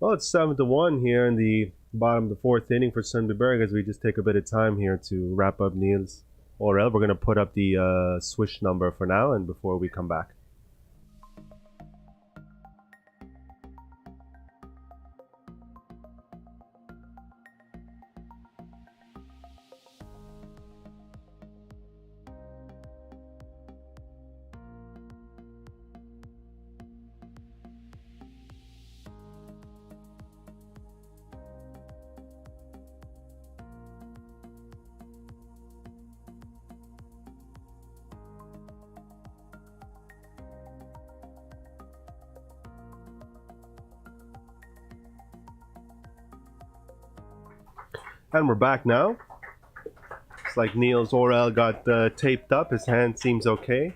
Well, it's 7-1 here in the bottom of the fourth inning for Sundbyberg, as we just take a bit of time here to wrap up Niels Orel. We're going to put up the Swish number for now and before we come back. And we're back now. It's like Niels Orel got taped up. His hand seems okay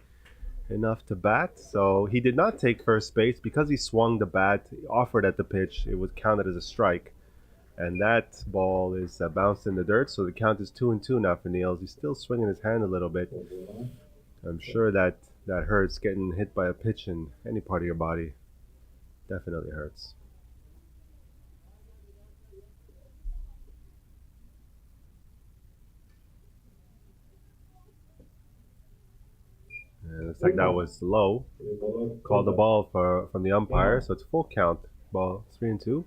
enough to bat. So he did not take first base because he swung the bat, offered at the pitch. It was counted as a strike. And that ball is bounced in the dirt. So the count is 2-2 now for Niels. He's still swinging his hand a little bit. I'm sure that hurts. Getting hit by a pitch in any part of your body definitely hurts. And looks like that was low. Called the ball from the umpire, so it's full count. Ball 3-2.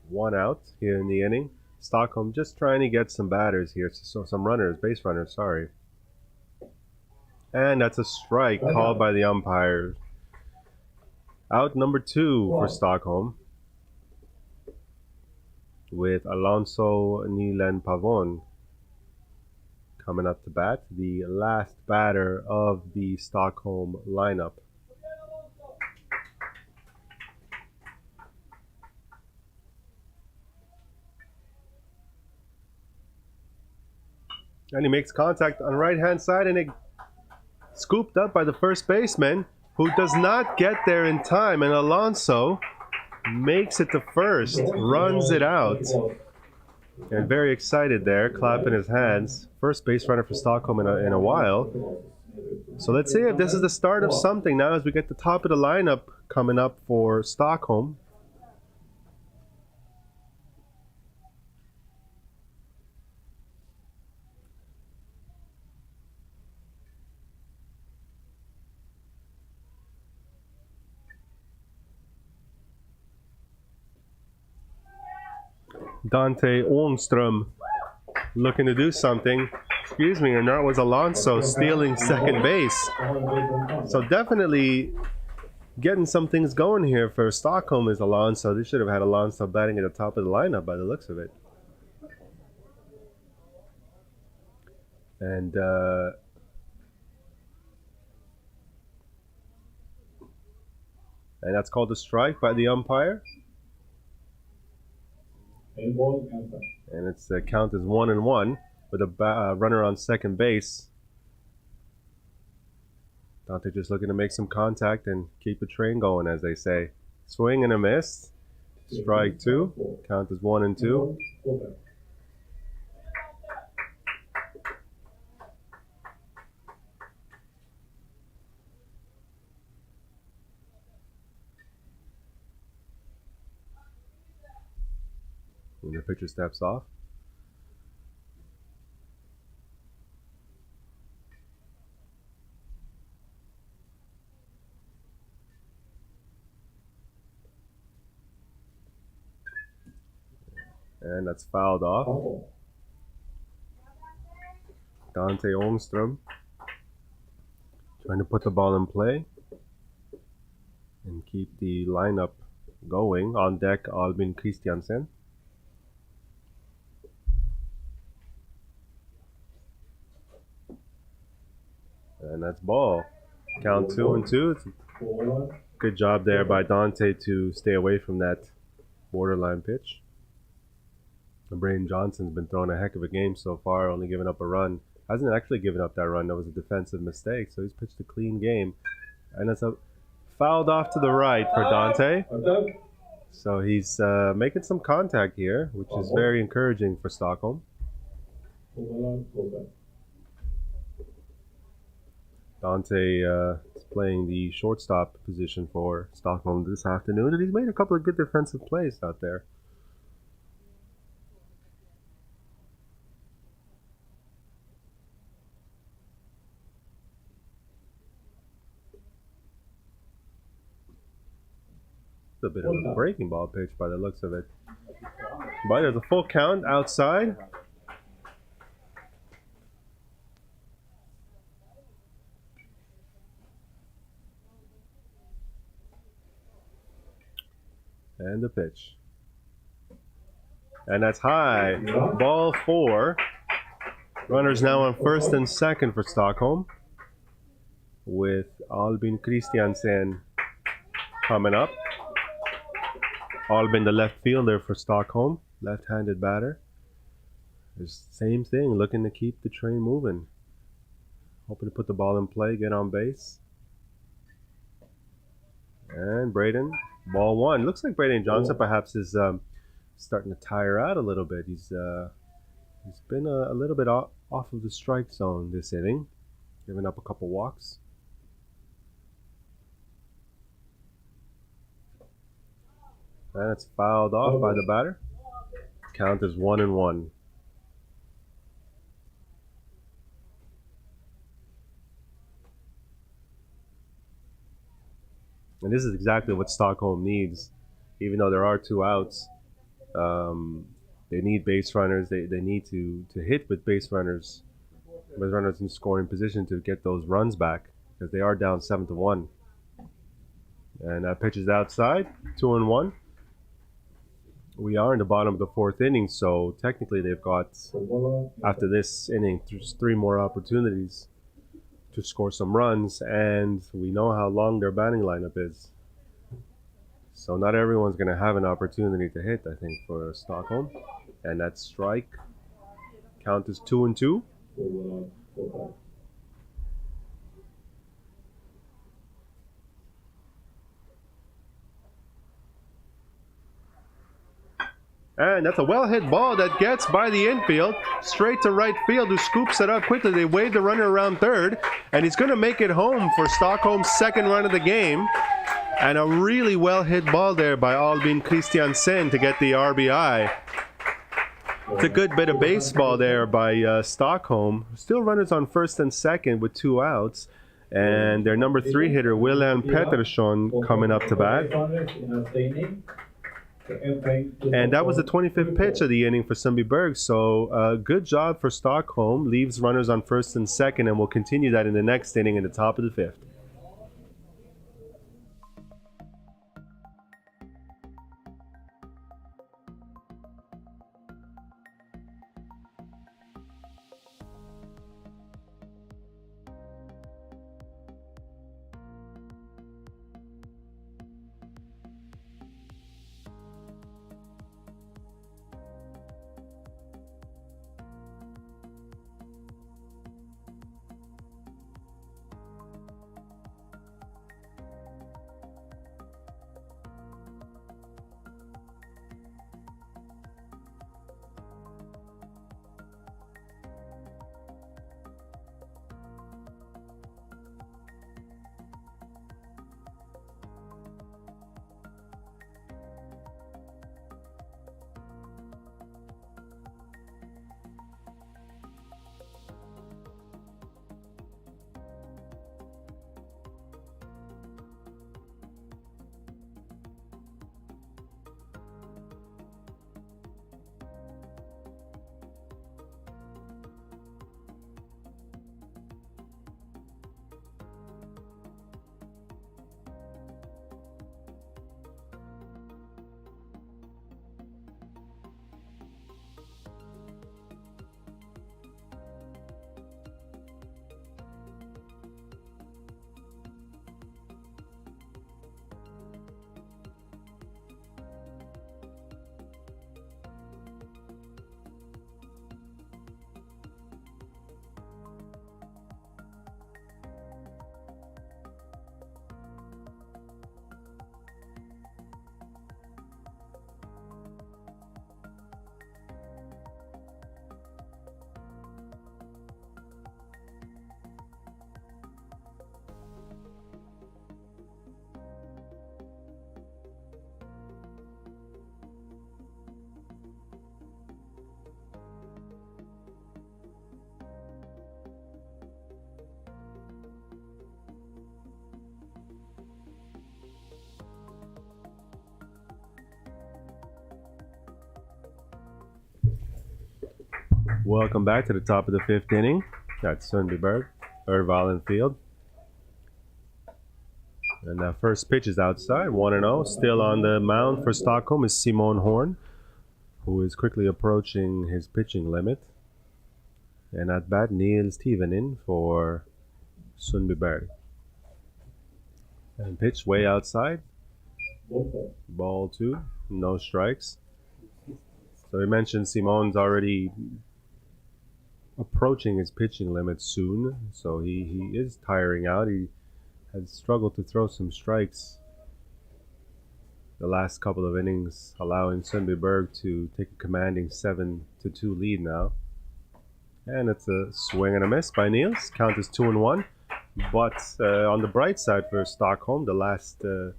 1 out here in the inning. Stockholm just trying to get some batters here, so some runners, base runners, sorry. And that's a strike called by the umpire. Out number 2 for Stockholm, with Alonso Nilen Pavon coming up to bat, the last batter of the Stockholm lineup. And he makes contact on the right-hand side, and it scooped up by the first baseman, who does not get there in time, and Alonso makes it to first, runs it out. And very excited there, clapping his hands. First base runner for Stockholm in a while. So let's see if this is the start of something now as we get the top of the lineup coming up for Stockholm. Dante ANGSTRÖM looking to do something. Excuse me, and that was Alonso stealing second base. So definitely getting some things going here for Stockholm is Alonso. They should have had Alonso batting at the top of the lineup by the looks of it. And that's called a strike by the umpire. And it's the count is 1-1 with a runner on second base. Dante just looking to make some contact and keep the train going, as they say. Swing and a miss. Strike 2. Count is 1-2. When the pitcher steps off. And that's fouled off. Dante ANGSTRÖM trying to put the ball in play and keep the lineup going. On deck, Albin Christiansen. And that's ball. Count 2-2. Good job there by Dante to stay away from that borderline pitch. Brayden JOHNSSON's been throwing a heck of a game so far, only giving up a run. Hasn't actually given up that run. That was a defensive mistake. So he's pitched a clean game. And it's fouled off to the right for Dante. So he's making some contact here, which is very encouraging for Stockholm. Dante is playing the shortstop position for Stockholm this afternoon, and he's made a couple of good defensive plays out there. A bit of a breaking ball pitch by the looks of it. But there's a full count outside. And the pitch. And that's high. Ball 4. Runners now on first and second for Stockholm, with Albin Christiansen coming up. Albin, the left fielder for Stockholm. left-handed batter. Same thing, looking to keep the train moving. Hoping to put the ball in play, get on base. And Brayden, ball one. Looks like Brayden Johnson perhaps is starting to tire out a little bit. He's been a little bit off of the strike zone this inning, giving up a couple walks. And it's fouled off by the batter. Count is 1-1. And this is exactly what Stockholm needs. Even though there are 2 outs, they need base runners. They need to hit with base runners in scoring position to get those runs back, because they are down 7-1. And that pitch is outside, 2-1. We are in the bottom of the 4th inning, so technically they've got, after this inning, just 3 more opportunities to score some runs, and we know how long their batting lineup is. So not everyone's going to have an opportunity to hit, I think, for Stockholm. And that strike. Count is 2-2. And that's a well-hit ball that gets by the infield, straight to right field, who scoops it up quickly. They wave the runner around third, and he's going to make it home for Stockholm's 2nd run of the game. And a really well-hit ball there by Albin Christiansen to get the RBI. It's a good bit of baseball there by Stockholm. Still runners on 1st and 2nd with 2 outs. And their number 3 hitter, Wilhelm PETERSSON, coming up to bat. And that was the 25th pitch of the inning for Sundbyberg. So good job for Stockholm. Leaves runners on 1st and 2nd, and will continue that in the next inning in the top of the 5th. Welcome back to the top of the 5th inning at Sundbyberg, Örvallen Field. And that first pitch is outside, 1-0. Still on the mound for Stockholm is Simon Horn, who is quickly approaching his pitching limit. And at bat, Niels Tivenin for Sundbyberg. And pitch way outside. Ball 2, no strikes. So we mentioned Simon's already approaching his pitching limit soon, so he is tiring out. He has struggled to throw some strikes the last couple of innings, allowing Sundbyberg to take a commanding 7-2 lead now. And it's a swing and a miss by Niels. Count is 2-1. But on the bright side for Stockholm, the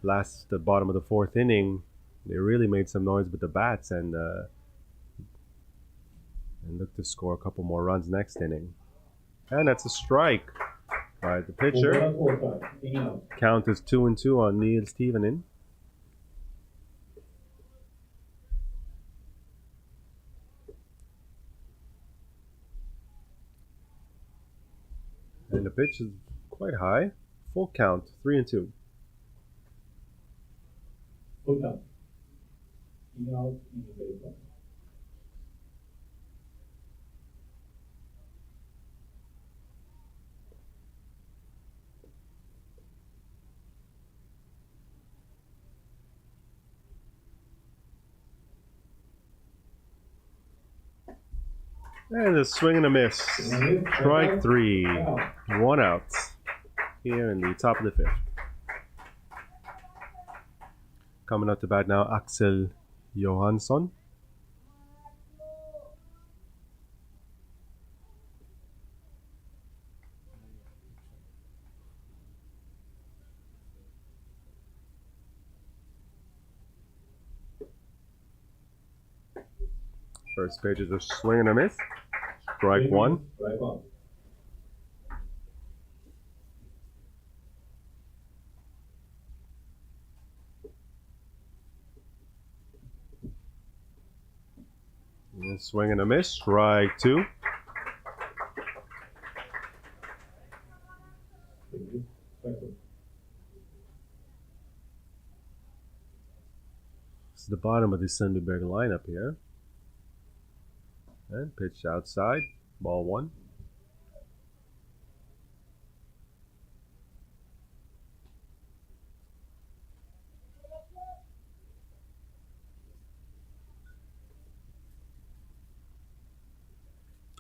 bottom of the fourth inning, they really made some noise with the bats and look to score a couple more runs next inning. And that's a strike by the pitcher. Count is 2-2 on Niels Stevenin. And the pitch is quite high. Full count, 3-2. Full count. Out, and a swing and a miss. Strike 3. 1 out. Here in the top of the fifth. Coming up to bat now, Axel Johansson. First pitch is a swing and a miss. Strike 1. And swing and a miss. Strike 2. This is the bottom of the Sundbyberg lineup here. And pitch outside, ball 1.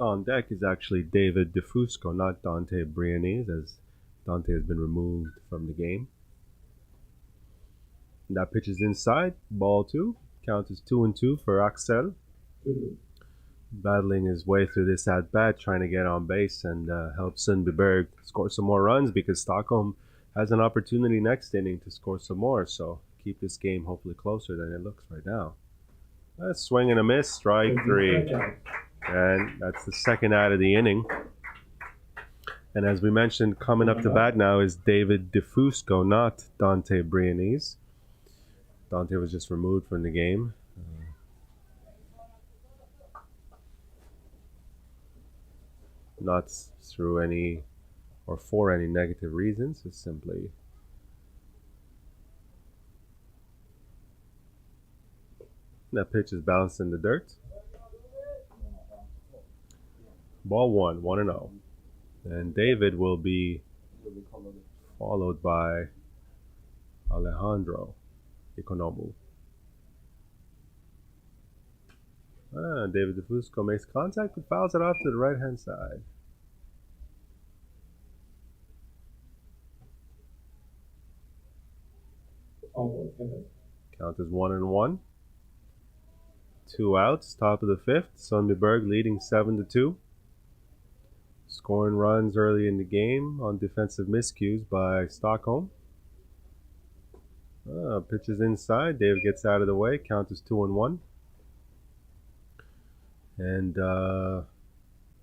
On deck is actually David DeFusco, not Dante BRIENESSE, as Dante has been removed from the game. And that pitch is inside, ball 2. Count is 2-2 for Axel. Battling his way through this at-bat, trying to get on base and help Sundbyberg score some more runs, because Stockholm has an opportunity next inning to score some more, so keep this game hopefully closer than it looks right now. A swing and a miss, strike 3. And that's the second out of the inning. And as we mentioned, coming up to bat now is David DeFusco, not Dante BRIENESSE. Dante was just removed from the game. Not through any or for any negative reasons, it's simply that pitch is bounced in the dirt. Ball 1, 1-0. And David will be followed by Alejandro Economu. David DeFusco makes contact but fouls it off to the right hand side. Count is 1-1. 2 outs, top of the fifth. Sundbyberg leading 7-2. Scoring runs early in the game on defensive miscues by Stockholm. Pitches inside. David gets out of the way. Count is 2-1. And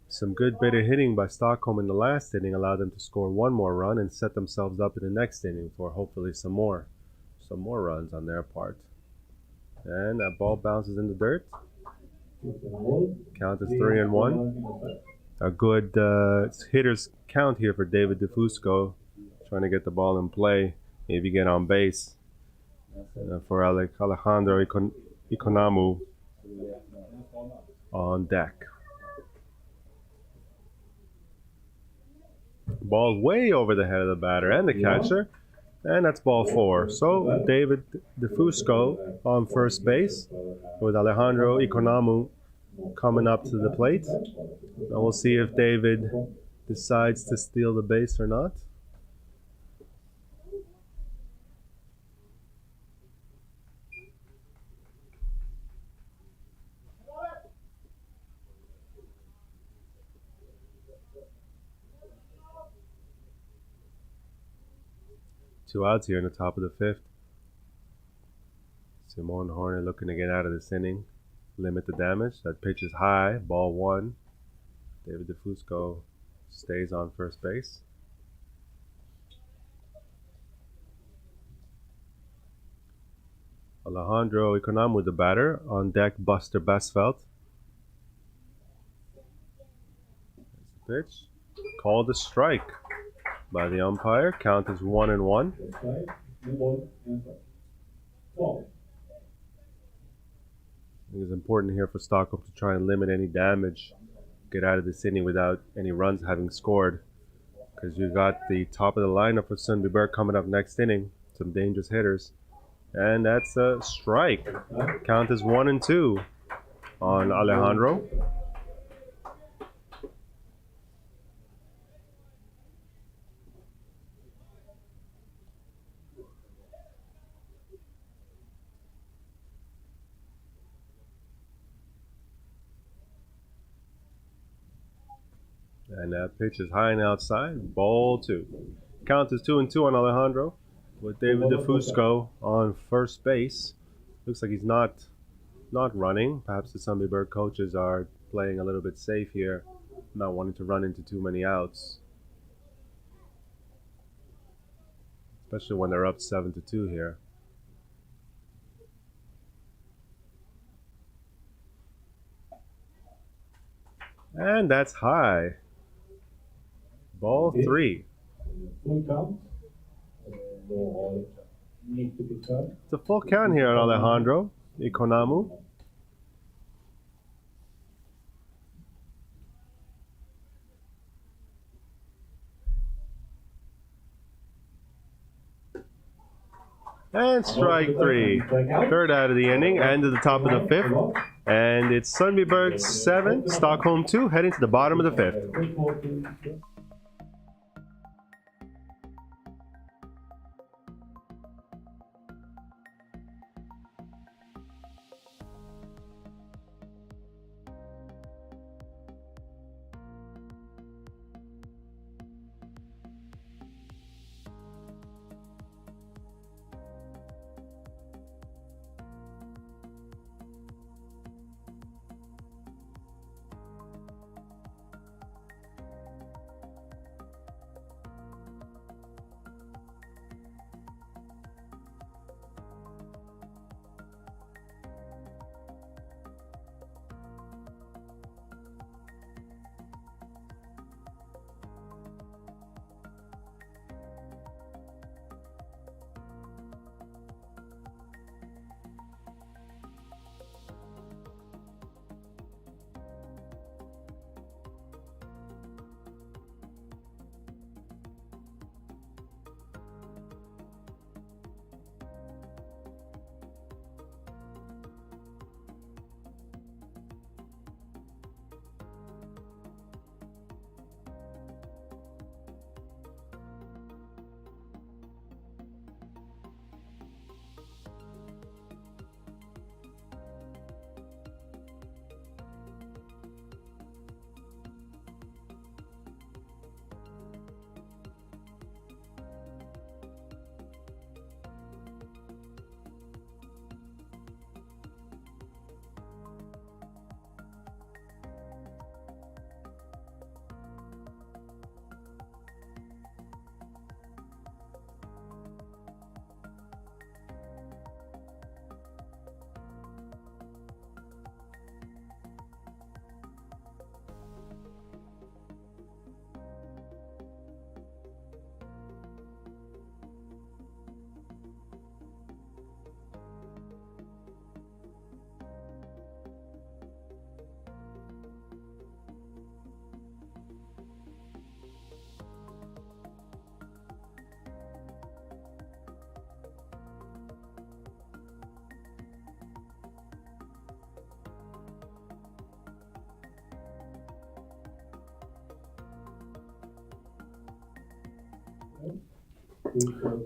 some good bit of hitting by Stockholm in the last inning allowed them to score one more run and set themselves up in the next inning for hopefully some more runs on their part. And that ball bounces in the dirt. Count is 3-1. A good hitter's count here for David DeFusco, trying to get the ball in play, maybe get on base. For Alejandro Economu on deck. Ball way over the head of the batter and the catcher. And that's ball 4. So David DeFusco on first base with Alejandro Economou coming up to the plate. Now we'll see if David decides to steal the base or not. Two outs here in the top of the 5th. Simon Horner looking to get out of this inning, limit the damage. That pitch is high, ball 1. David DeFusco stays on first base. Alejandro Economou with the batter. On deck, Buster BESSFELT. There's the pitch. Called a strike by the umpire. Count is 1-1. I think it's important here for Stockholm to try and limit any damage, get out of this inning without any runs having scored, because you got the top of the lineup for Sundbyberg coming up next inning. Some dangerous hitters, and that's a strike. Count is 1-2 on Alejandro. And that pitch is high and outside. Ball 2. Count is 2-2 on Alejandro, with David DeFusco on first base. Looks like he's not running. Perhaps the Sundbyberg coaches are playing a little bit safe here, not wanting to run into too many outs, especially when they're up 7-2 here. And that's high. Ball 3. It's a full count here on Alejandro Economou. And strike 3. Third out of the inning, and to the top of the 5th. And it's Sundbyberg 7, Stockholm 2, heading to the bottom of the 5th.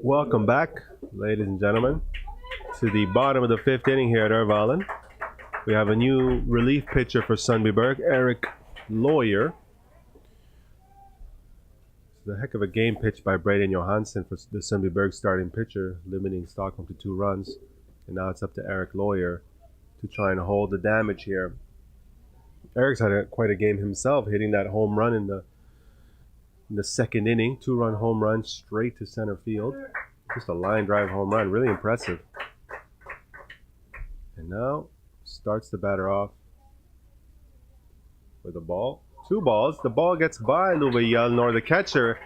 Welcome back, ladies and gentlemen, to the bottom of the 5th inning here at Örvallen. We have a new relief pitcher for Sundbyberg, Erik Lowe. It's a heck of a game pitched by Brayden JOHNSSON for the Sundbyberg starting pitcher, limiting Stockholm to 2 runs. And now it's up to Erik Lowe to try and hold the damage here. Erik's had quite a game himself, hitting that home run in the 2nd inning. 2-run home run straight to center field. Just a line drive home run, really impressive. And now starts the batter off with a ball. 2 balls. The ball gets by Lowe JELLNOR, the catcher.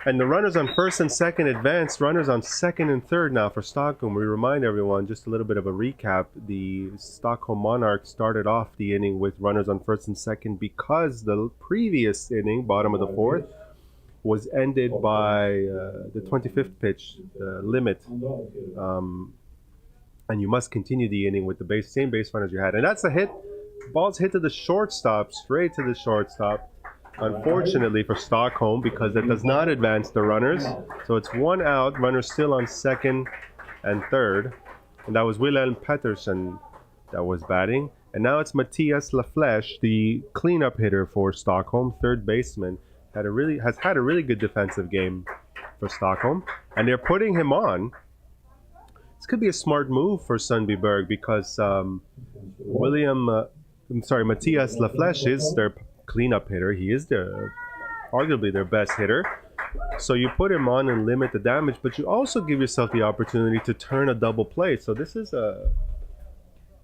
And the runners on 1st and 2nd advanced. Runners on 2nd and 3rd now for Stockholm. We remind everyone, just a little bit of a recap, the Stockholm Monarchs started off the inning with runners on 1st and 2nd because the previous inning, bottom of the 4th, was ended by the 25th pitch limit. And you must continue the inning with the same base runners you had. And that's a hit. Ball's hit to the shortstop, straight to the shortstop. Unfortunately for Stockholm, because it does not advance the runners. So it's 1 out, runners still on 2nd and 3rd. And that was Wilhelm PETERSSON that was batting. And now it's Mattias Lafleche, the cleanup hitter for Stockholm, 3rd baseman. Has had a really good defensive game for Stockholm. And they're putting him on. This could be a smart move for Sundbyberg because Mattias Lafleche is their cleanup hitter. He is arguably their best hitter. So you put him on and limit the damage, but you also give yourself the opportunity to turn a double play. So this is a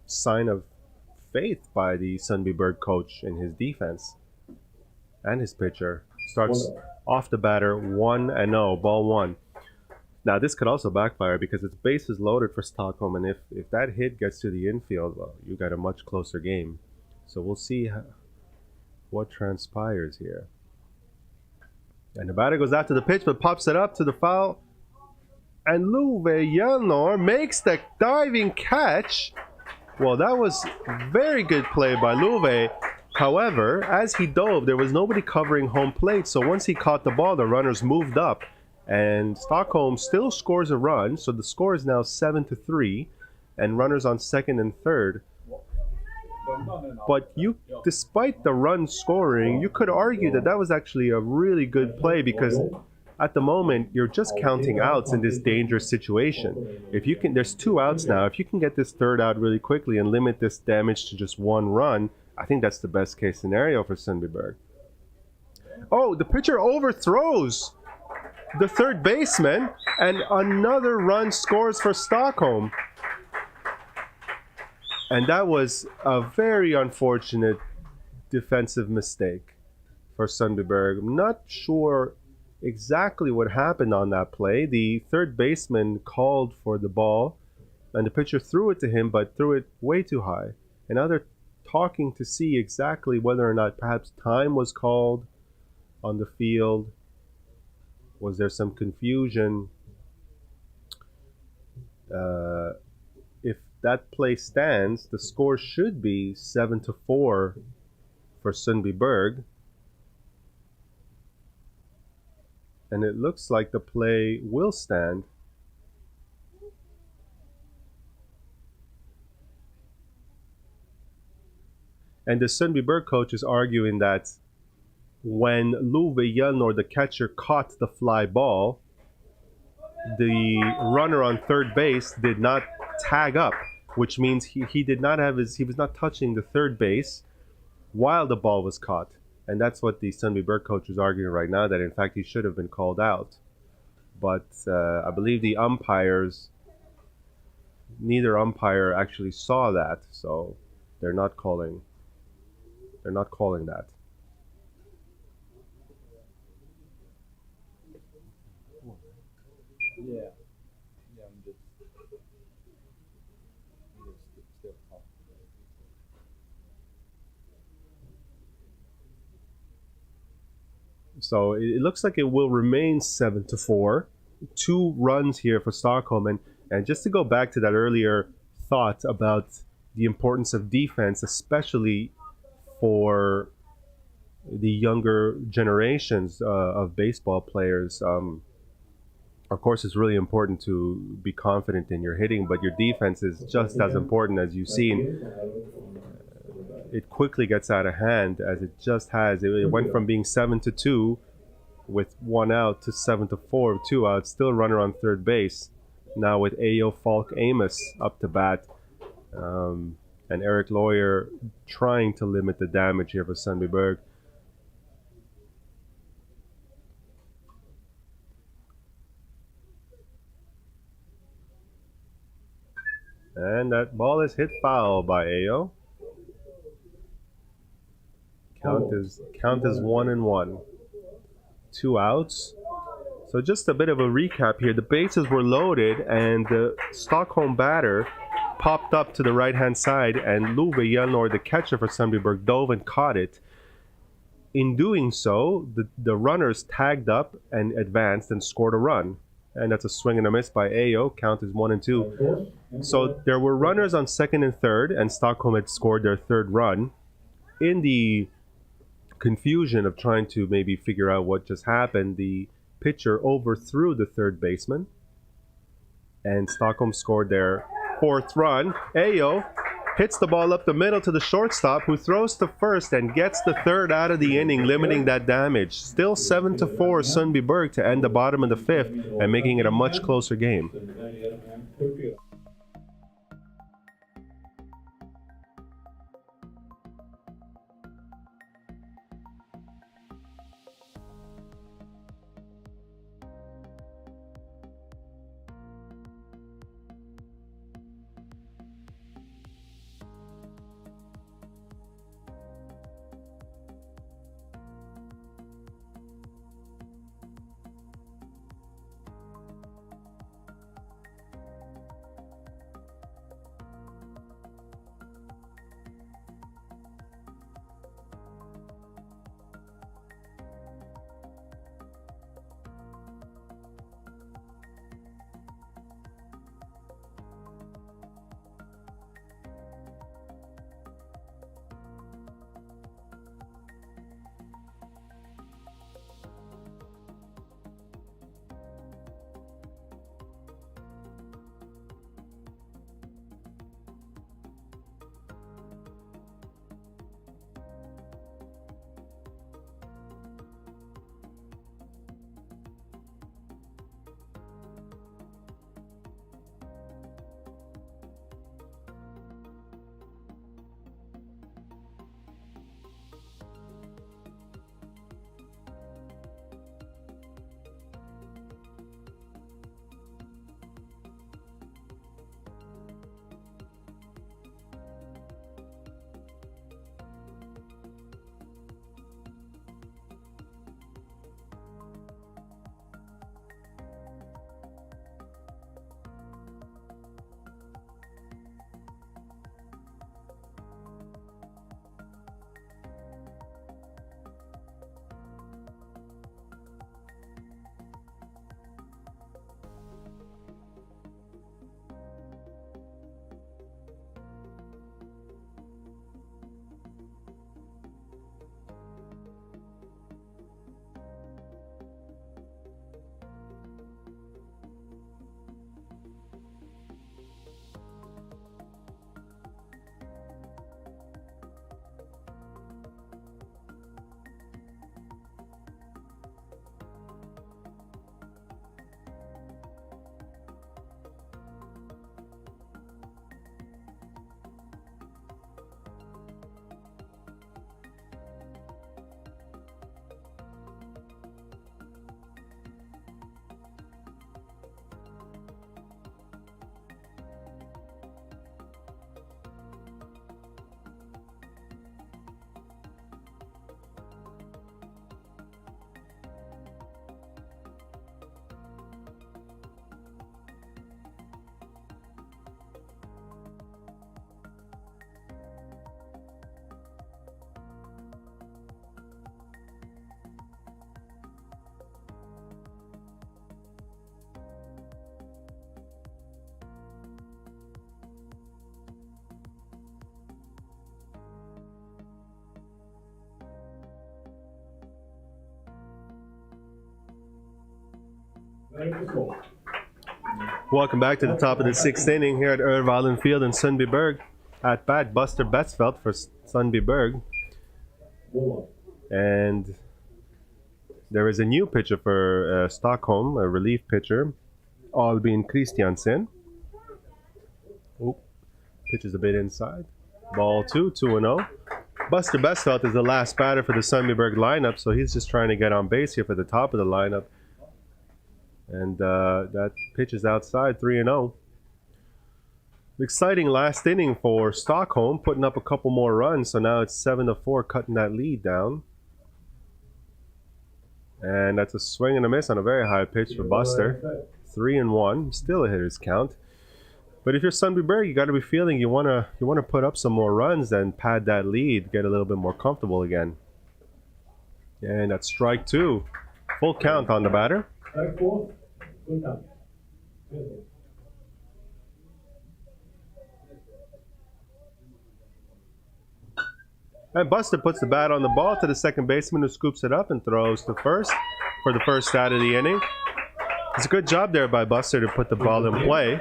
sign of faith by the Sundbyberg coach in his defense and his pitcher. Starts off the batter 1-0, ball 1. Now this could also backfire because it's bases loaded for Stockholm, and if that hit gets to the infield, well, you got a much closer game. So we'll see what transpires here. And the batter goes after the pitch, but pops it up to the foul. And Lowe JELLNOR makes the diving catch. Well, that was very good play by Lowe. However, as he dove, there was nobody covering home plate. So once he caught the ball, the runners moved up. And Stockholm still scores a run. So the score is now 7-3. And runners on 2nd and 3rd. But despite the run scoring, you could argue that was actually a really good play because at the moment you're just counting outs in this dangerous situation. If you can, there's 2 outs now. If you can get this 3rd out really quickly and limit this damage to just 1 run, I think that's the best case scenario for Sundbyberg. Oh, the pitcher overthrows the 3rd baseman, and another run scores for Stockholm. And that was a very unfortunate defensive mistake for Sundbyberg. I'm not sure exactly what happened on that play. The 3rd baseman called for the ball, and the pitcher threw it to him, but threw it way too high. And now they're talking to see exactly whether or not perhaps time was called on the field. Was there some confusion? If that play stands, the score should be 7-4 for Sundbyberg. And it looks like the play will stand. And the Sundbyberg coach is arguing that when Lowe JELLNOR, the catcher, caught the fly ball, the runner on 3rd base did not tag up, which means he did not have he was not touching the 3rd base while the ball was caught. And that's what the Sundbyberg coach is arguing right now, that in fact he should have been called out. But I believe the umpires, neither umpire actually saw that, so they're not calling that. Yeah. Yeah, I'm just still talking. So it looks like it will remain 7-4. 2 runs here for Stockholm. And just to go back to that earlier thought about the importance of defense, especially for the younger generations of baseball players. Of course, it's really important to be confident in your hitting, but your defense is just as important. As you've seen, it quickly gets out of hand, as it just has. It went from being 7-2 with 1 out to 7-4 with 2 outs. Still runner on third base. Now with Ayo, Falk, Amos up to bat. And Eric Lawyer trying to limit the damage here for Sundbyberg. And that ball is hit foul by Ayo. Count is 1-1. 2 outs. So just a bit of a recap here. The bases were loaded and the Stockholm batter popped up to the right-hand side, and Lowe JELLNOR, the catcher for Sundbyberg, dove and caught it. In doing so, the runners tagged up and advanced and scored a run. And that's a swing and a miss by Ayo. Count is 1-2. So there were runners on second and third, and Stockholm had scored their third run. In the confusion of trying to maybe figure out what just happened, the pitcher overthrew the third baseman, and Stockholm scored their fourth run. Ayo hits the ball up the middle to the shortstop, who throws to first and gets the third out of the inning, limiting that damage. Still 7-4 Sundbyberg to end the bottom of the fifth and making it a much closer game. Welcome back to the top of the 6th inning here at Örvallen Field in Sundbyberg. At bat, Buster BESSFELT for Sundbyberg. And there is a new pitcher for Stockholm, a relief pitcher, Albin Christiansen. Oh, pitches a bit inside. Ball 2, 2-0. Buster BESSFELT is the last batter for the Sundbyberg lineup, so he's just trying to get on base here for the top of the lineup. And that pitch is outside, 3-0. Exciting last inning for Stockholm, putting up a couple more runs, so now it's 7-4, cutting that lead down. And that's a swing and a miss on a very high pitch for Buster. 3-1, still a hitter's count. But if you're Sundbyberg, you got to be feeling you want to put up some more runs and pad that lead, get a little bit more comfortable again. And that's strike 2, full count on the batter. Strike 4, full count. And Buster puts the bat on the ball to the second baseman, who scoops it up and throws to first for the first out of the inning. It's a good job there by Buster to put the ball in play.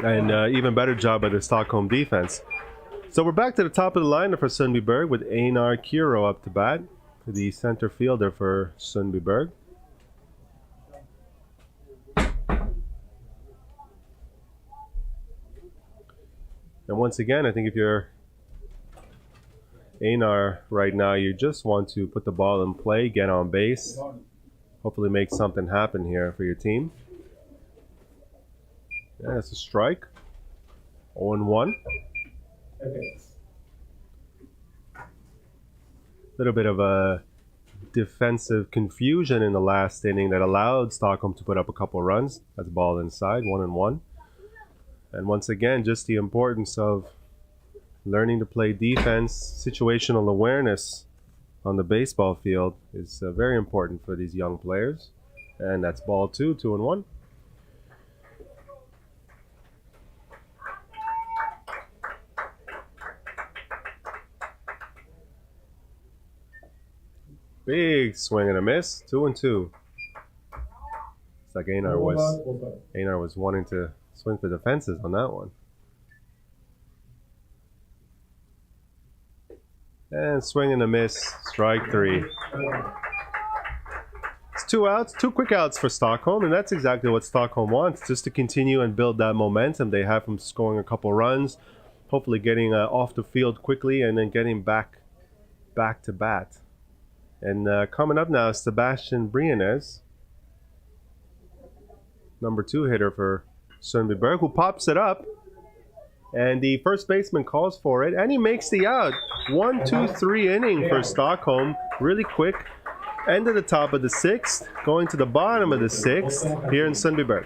And even better job by the Stockholm defense. So we're back to the top of the lineup for Sundbyberg with Einar Kiro up to bat, the center fielder for Sundbyberg. And once again, I think if you're Einar right now, you just want to put the ball in play, get on base, hopefully make something happen here for your team. Yeah, it's a strike. 0-1. Little bit of a defensive confusion in the last inning that allowed Stockholm to put up a couple runs. That's ball inside, 1-1. And once again, just the importance of learning to play defense, situational awareness on the baseball field is very important for these young players. And that's ball 2, 2-1. Big swing and a miss, 2-2. It's like Einar was wanting to swing for the fences on that one. And swing and a miss, strike 3. It's 2 outs, 2 quick outs for Stockholm, and that's exactly what Stockholm wants, just to continue and build that momentum they have from scoring a couple runs, hopefully getting off the field quickly and then getting back to bat. And coming up now is Sebastian BRIENESSE, number 2 hitter for Sundbyberg, who pops it up. And the first baseman calls for it, and he makes the out. 1, 2, 3 inning for Stockholm. Really quick. End of the top of the 6th, going to the bottom of the 6th here in Sundbyberg.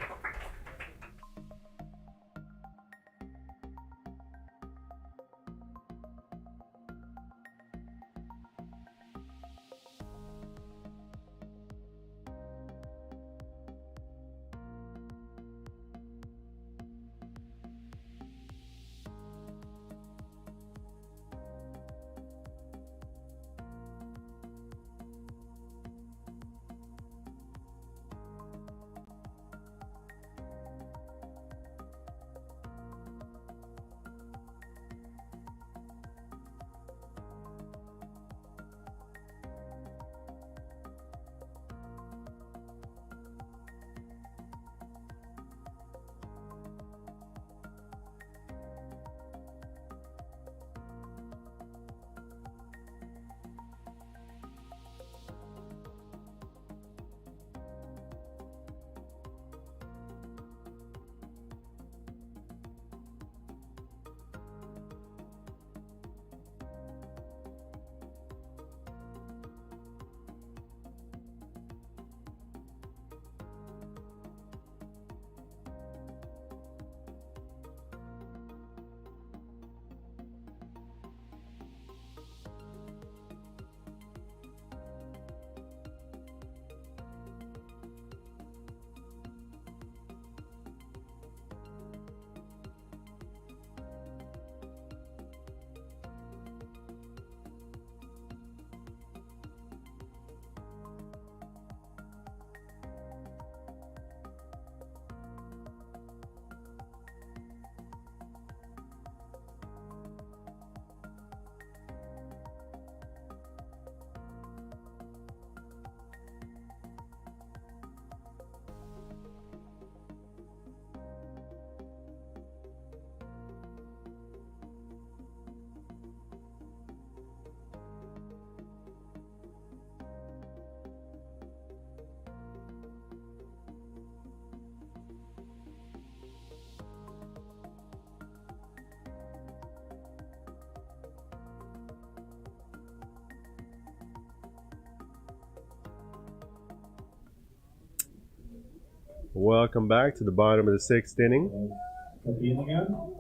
Welcome back to the bottom of the 6th inning.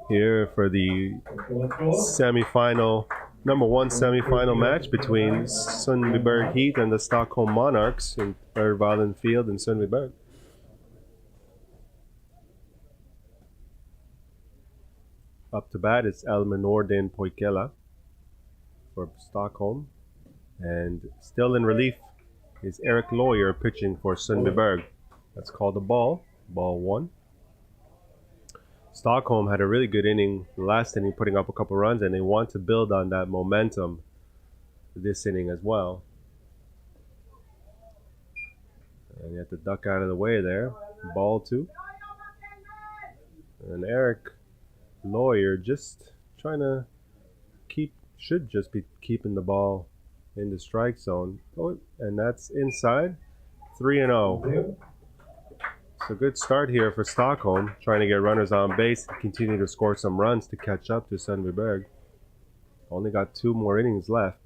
Here for the semifinal, number 1 semifinal match between Sundbyberg Heat and the Stockholm Monarchs in Örvallen Field in Sundbyberg. Up to bat is Elmer Nordin Poikela for Stockholm. And still in relief is Eric Lawyer pitching for Sundbyberg. That's called a ball. Ball 1. Stockholm had a really good inning last inning, putting up a couple runs, and they want to build on that momentum this inning as well. And you have to duck out of the way there. Ball 2. And Eric Lawyer just trying to should just be keeping the ball in the strike zone. Oh, and that's inside. 3-0. It's a good start here for Stockholm, trying to get runners on base and continue to score some runs to catch up to Sundbyberg. Only got 2 more innings left.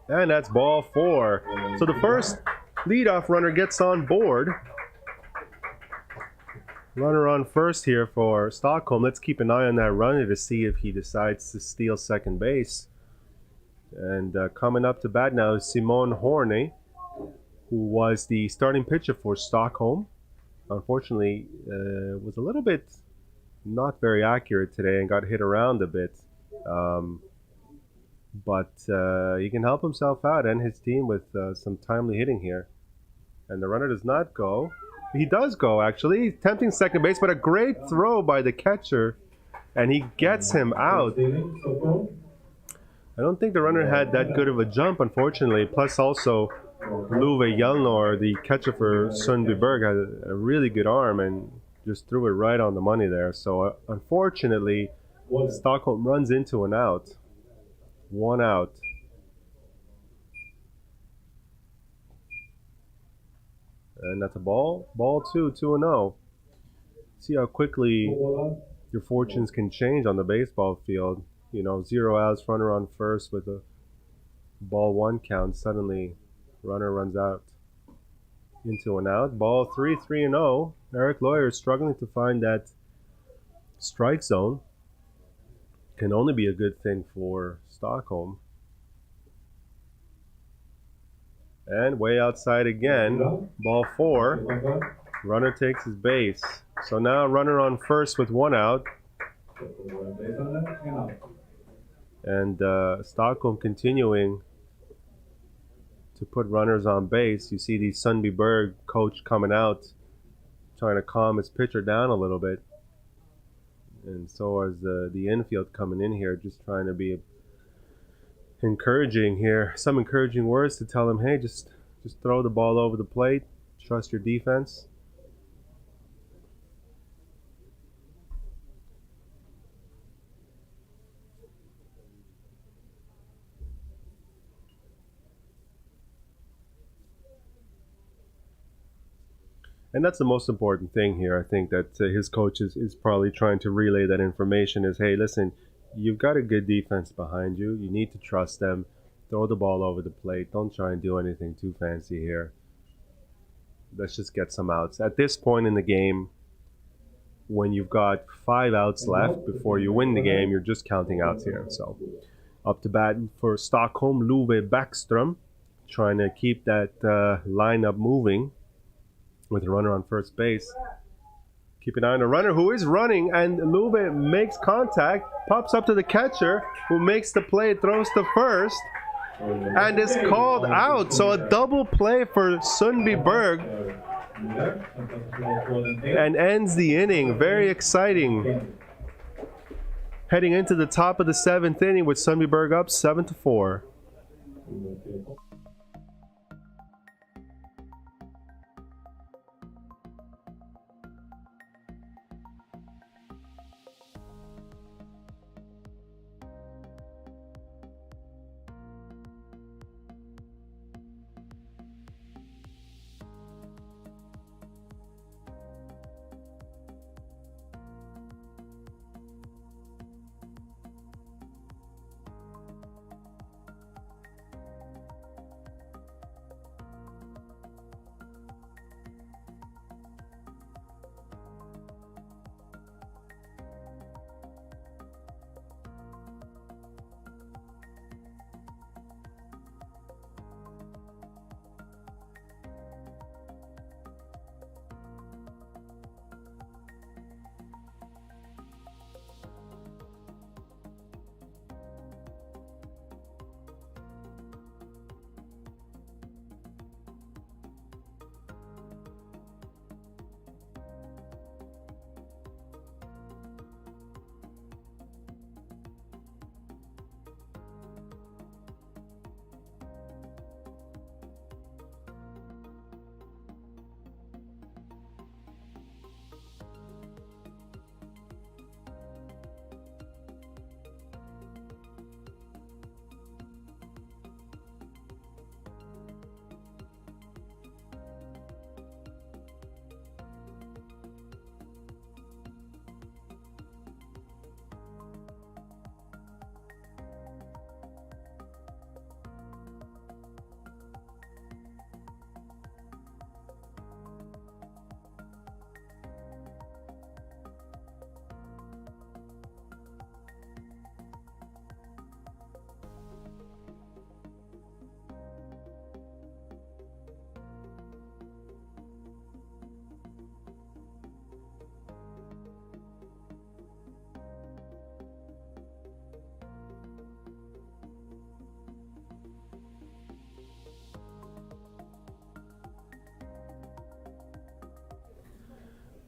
And that's ball 4. So the first leadoff runner gets on board. Runner on first here for Stockholm. Let's keep an eye on that runner to see if he decides to steal second base. And coming up to bat now is Simon Horney, who was the starting pitcher for Stockholm. Unfortunately, was a little bit not very accurate today and got hit around a bit. But he can help himself out and his team with some timely hitting here. And the runner does not go. He does go, actually. He's tempting second base, but a great throw by the catcher, and he gets him out. I don't think the runner had that good of a jump, unfortunately. Plus, also, Lowe JELLNOR, the catcher for Sundbyberg, had a really good arm and just threw it right on the money there. So, unfortunately, Stockholm runs into an out. 1 out. And that's a ball. Ball 2, 2-0. See how quickly your fortunes can change on the baseball field. You know, 0 outs, runner on first with a ball 1 count. Suddenly, runner runs out into an out. Ball 3, 3-0. Eric Lawyer is struggling to find that strike zone. Can only be a good thing for Stockholm. And way outside again, ball 4. Runner takes his base. So now runner on first with 1 out. And Stockholm continuing to put runners on base. You see the Sundbyberg coach coming out, trying to calm his pitcher down a little bit. And so is the infield coming in here, just trying to be encouraging here. Some encouraging words to tell him, hey, just throw the ball over the plate. Trust your defense. And that's the most important thing here. I think that his coach is probably trying to relay that information is, hey, listen, you've got a good defense behind you. You need to trust them. Throw the ball over the plate. Don't try and do anything too fancy here. Let's just get some outs. At this point in the game, when you've got 5 outs left before you win the game, you're just counting outs here. So up to bat for Stockholm, Lowe JELLNOR, trying to keep that lineup moving with a runner on first base. Keep an eye on the runner who is running, and Lowe makes contact, pops up to the catcher, who makes the play, throws to first, and is called out. So a double play for Sundbyberg and ends the inning. Very exciting. Heading into the top of the 7th inning with Sundbyberg up 7-4.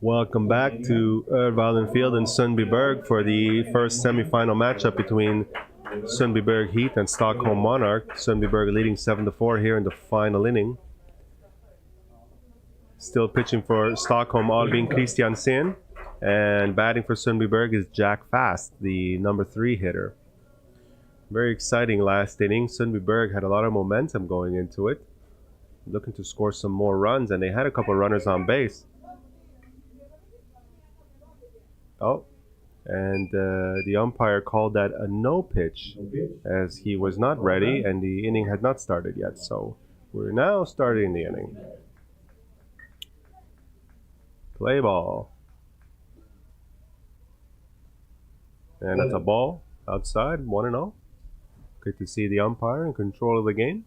Welcome back to Örvallen Field in Sundbyberg for the first semi-final matchup between Sundbyberg Heat and Stockholm Monarchs. Sundbyberg leading 7-4 here in the final inning. Still pitching for Stockholm, Albin Christiansen, and batting for Sundbyberg is Jack Fast, the number 3 hitter. Very exciting last inning. Sundbyberg had a lot of momentum going into it, looking to score some more runs, and they had a couple runners on base. Oh, and the umpire called that a no pitch, as he was not ready and the inning had not started yet. So we're now starting the inning. Play ball. And that's a ball outside, 1-0. Good to see the umpire in control of the game.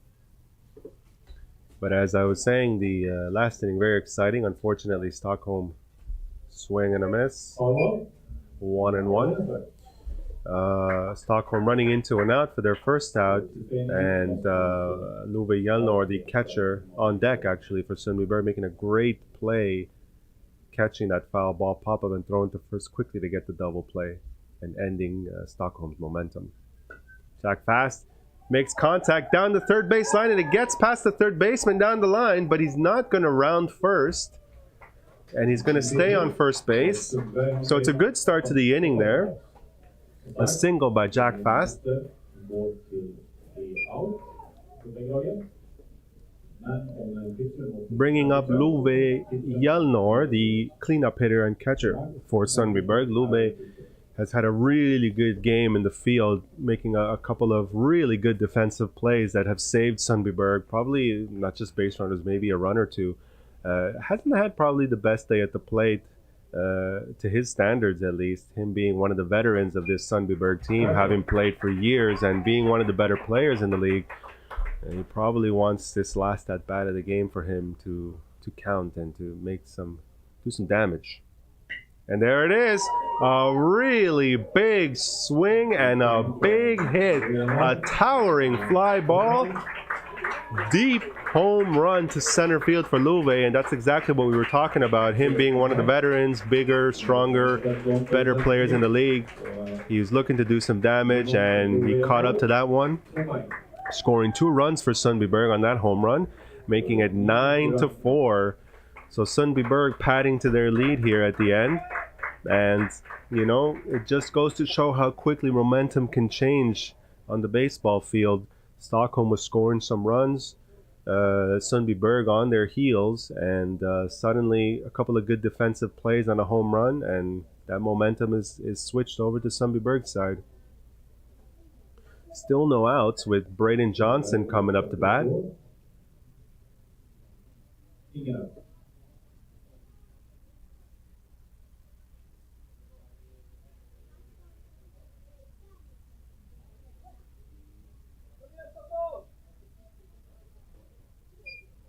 But as I was saying, the last inning, very exciting. Unfortunately, Stockholm swing and a miss. 1-1. Stockholm running into an out for their first out, and Lowe JELLNOR, the catcher, on deck actually for Sundbyberg, making a great play, catching that foul ball, pop up and throwing to first quickly to get the double play and ending Stockholm's momentum. Jack Fast makes contact down the third base line, and it gets past the third baseman down the line, but he's not going to round first. And he's going to stay on first base. So it's a good start to the inning there. A single by Jack Fast. Bringing up Lowe JELLNOR, the cleanup hitter and catcher for Sundbyberg. Lowe has had a really good game in the field, making a couple of really good defensive plays that have saved Sundbyberg. Probably not just base runners, maybe a run or two. Hasn't had probably the best day at the plate, to his standards at least, him being one of the veterans of this Sundbyberg team, having played for years and being one of the better players in the league. And he probably wants this last at bat of the game for him to count and to make do some damage. And there it is, a really big swing and a big hit, a towering fly ball. Deep home run to center field for Lowe, and that's exactly what we were talking about. Him being one of the veterans, bigger, stronger, better players in the league. He was looking to do some damage, and he caught up to that one, scoring 2 runs for Sundbyberg on that home run, making it 9-4. So Sundbyberg padding to their lead here at the end. And, you know, it just goes to show how quickly momentum can change on the baseball field. Stockholm was scoring some runs, Sundbyberg on their heels, and suddenly a couple of good defensive plays on a home run, and that momentum is switched over to Sundbyberg's side. Still no outs, with Brayden JOHNSSON coming up to bat.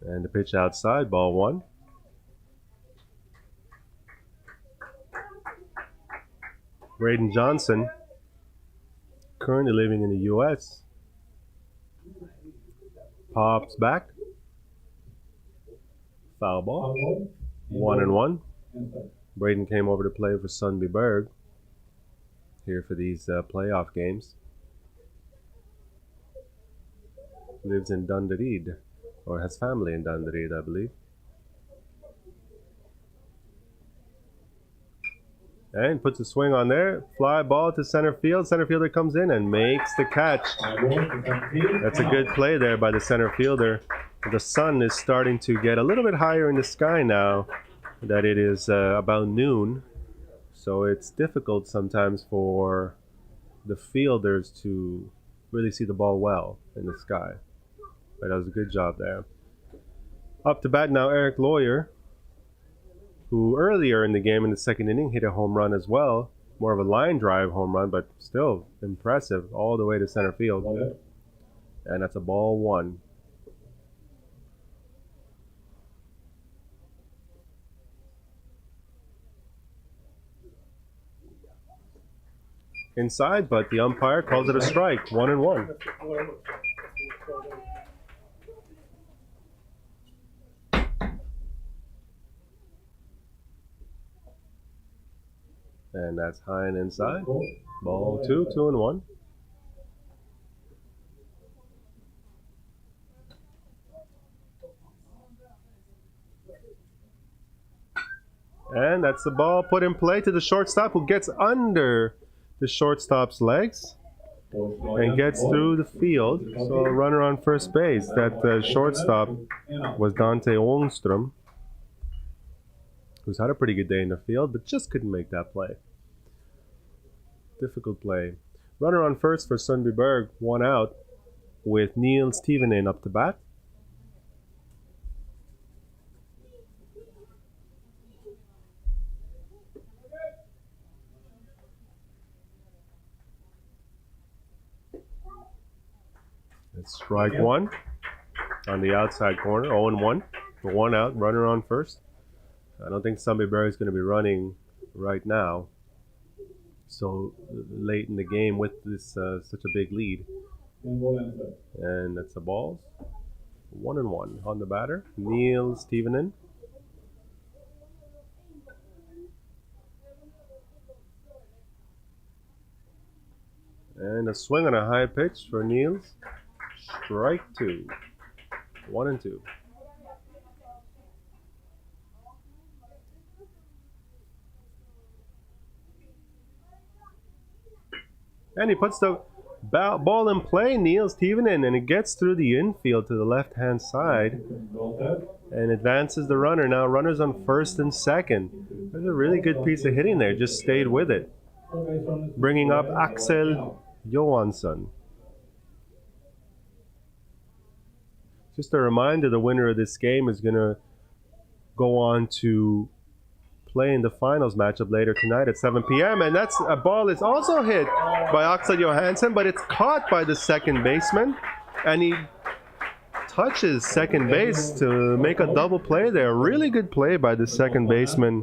And the pitch outside, ball 1. Brayden JOHNSSON, currently living in the U.S. Pops back. Foul ball. 1-1. Brayden came over to play for Sundbyberg here for these playoff games. Lives in Dundee, or has family in Dundee, I believe. And puts a swing on there. Fly ball to center field. Center fielder comes in and makes the catch. That's a good play there by the center fielder. The sun is starting to get a little bit higher in the sky now that it is about noon. So it's difficult sometimes for the fielders to really see the ball well in the sky. But that was a good job there. Up to bat now, Eric Lawyer, who earlier in the game in the second inning hit a home run as well. More of a line drive home run, but still impressive all the way to center field. And that's a ball 1. Inside, but the umpire calls it a strike. 1-1. And that's high and inside. Ball 2, 2 and 1. And that's the ball put in play to the shortstop, who gets under the shortstop's legs and gets through the field. So a runner on first base. That shortstop was Dante ANGSTRÖM, who's had a pretty good day in the field, but just couldn't make that play. Difficult play. Runner on first for Sundbyberg, 1 out, with Niels Tivenen up to bat. It's strike 1 on the outside corner, 0-1. 1 out, runner on first. I don't think Sundbyberg is going to be running right now, so late in the game with this such a big lead. And that's the balls. 1-1 on the batter, Niels Tivenen. And a swing on a high pitch for Niels. Strike 2. 1-2. And he puts the ball in play, Niels Tivenen, and it gets through the infield to the left-hand side and advances the runner. Now runners on first and second. There's a really good piece of hitting there. Just stayed with it. Bringing up Axel JOHANSSON. Just a reminder, the winner of this game is going to go on to play in the finals matchup later tonight at 7 p.m. And that's a ball is also hit by Axel JOHANSSON, but it's caught by the second baseman, and he touches second base to make a double play there. Really good play by the second baseman,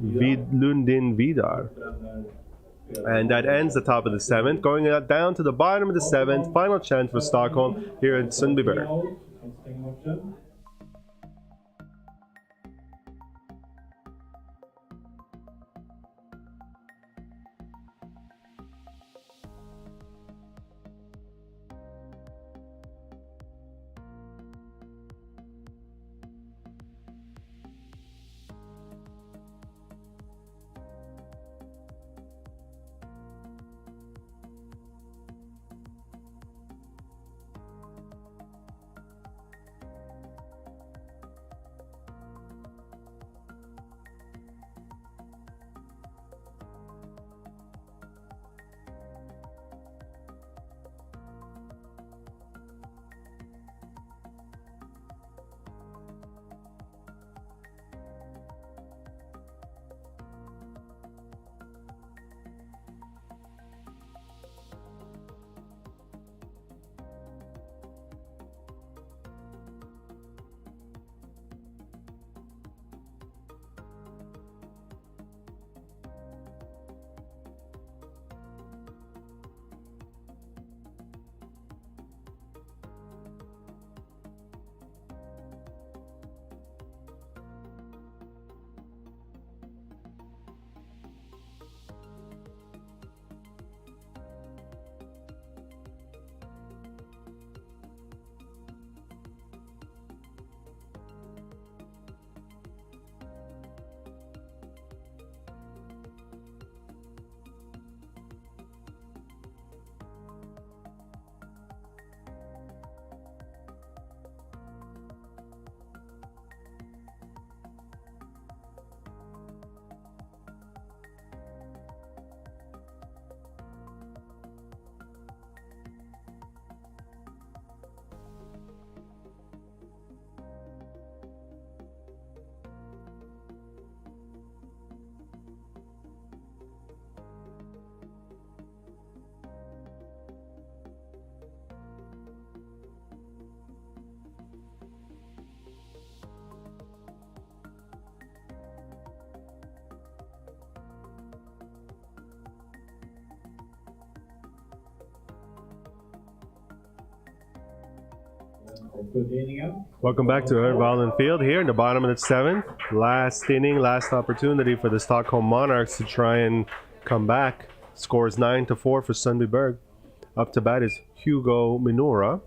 Lundin Vidar. And that ends the top of the 7th. Going down to the bottom of the 7th. Final chance for Stockholm here in Sundbyberg. Welcome back to Örvallen Field here in the bottom of the 7th. Last inning, last opportunity for the Stockholm Monarchs to try and come back. Scores 9-4 for Sundbyberg. Up to bat is Hugo MINOURA.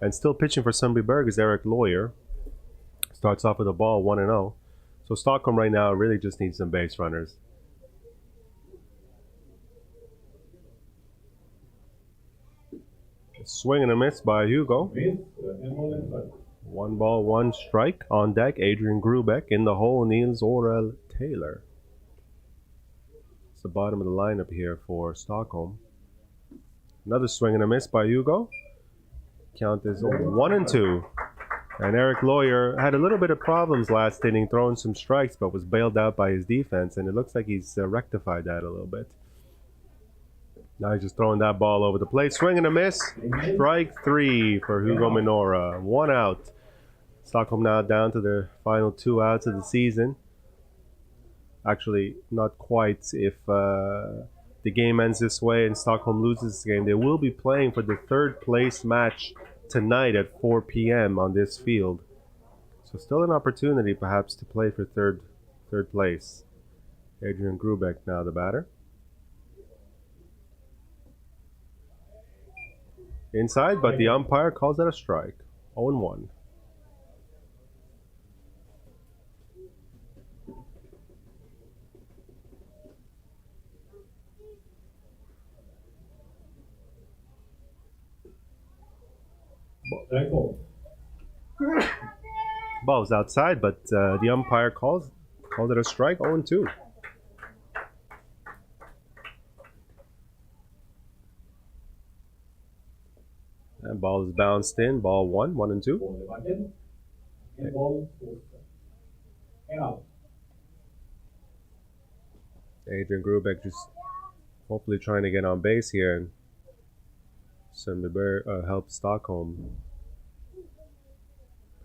And still pitching for Sundbyberg is Eric Lowe. Starts off with a ball 1-0. So Stockholm right now really just needs some base runners. A swing and a miss by Hugo. 1 ball, 1 strike. On deck, Adrian Grubeck. In the hole, Nils Orel Taylor. It's the bottom of the lineup here for Stockholm. Another swing and a miss by Hugo. Count is 1-2. And Eric Lowe had a little bit of problems last inning, throwing some strikes, but was bailed out by his defense, and it looks like he's rectified that a little bit. Now he's just throwing that ball over the plate. Swing and a miss. Strike 3 for Hugo MINOURA. 1 out. Stockholm now down to their final 2 outs of the season. Actually, not quite. If the game ends this way and Stockholm loses this game, they will be playing for the 3rd place match tonight at 4 p.m. on this field. So still an opportunity perhaps to play for third place. Adrian Grubeck now the batter. Inside, but the umpire calls that a strike. 0-1. Ball's outside, but the umpire called it a strike. 0-2. And ball is bounced in. Ball 1, 1-2. Adrian Grubeck just hopefully trying to get on base here and Sundbyberg help Stockholm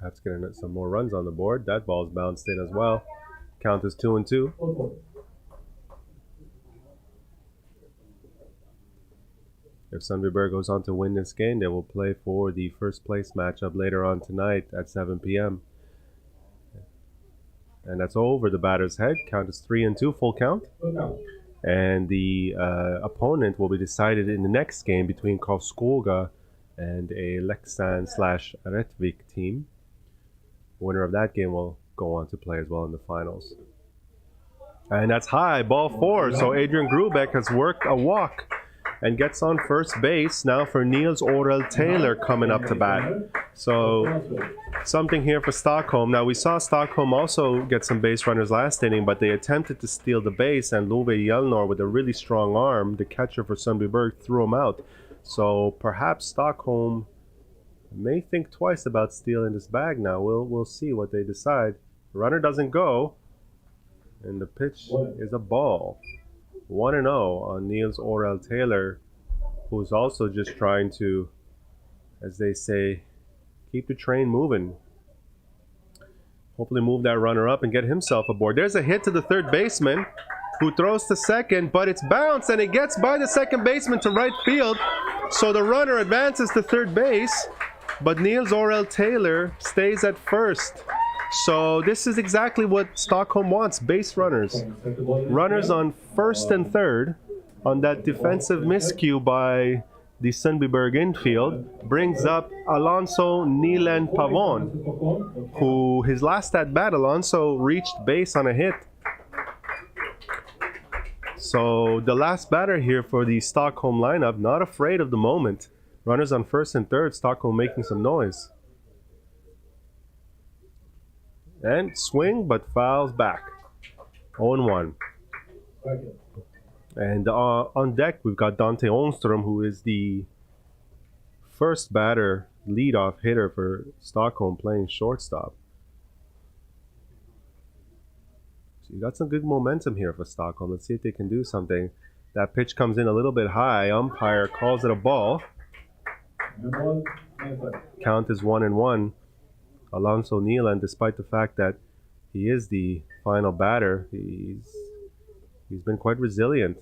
perhaps getting some more runs on the board. That ball's bounced in as well. Count is 2-2. If Sundbyberg goes on to win this game, they will play for the first place matchup later on tonight at 7 p.m. And that's over the batter's head. Count is 3-2, full count. And the opponent will be decided in the next game between Karlskoga and a Leksand/Rättvik team. Winner of that game will go on to play as well in the finals. And that's high, ball 4. So Adrian Grubeck has worked a walk and gets on first base now for Nils Orel Taylor coming up to bat. So something here for Stockholm. Now we saw Stockholm also get some base runners last inning, but they attempted to steal the base, and Lowe JELLNOR with a really strong arm, the catcher for Sundbyberg, threw him out. So perhaps Stockholm may think twice about stealing this bag now. We'll see what they decide. The runner doesn't go, and the pitch is a ball. 1-0 on Nils Orel Taylor, who's also just trying to, as they say, keep the train moving. Hopefully move that runner up and get himself aboard. There's a hit to the third baseman, who throws to second, but it's bounced and it gets by the second baseman to right field. So the runner advances to third base, but Nils Orel Taylor stays at first. So this is exactly what Stockholm wants, base runners. Runners on first and third on that defensive miscue by the Sundbyberg infield brings up Alonso Nilen Pavon, who his last at bat, Alonso reached base on a hit. So the last batter here for the Stockholm lineup, not afraid of the moment. Runners on first and third, Stockholm making some noise. And swing, but fouls back. 0-1. And on deck, we've got Dante ANGSTRÖM, who is the first batter, leadoff hitter for Stockholm, playing shortstop. So you got some good momentum here for Stockholm. Let's see if they can do something. That pitch comes in a little bit high. Umpire calls it a ball. Count is 1-1. Alonso Nilen, despite the fact that he is the final batter, he's been quite resilient.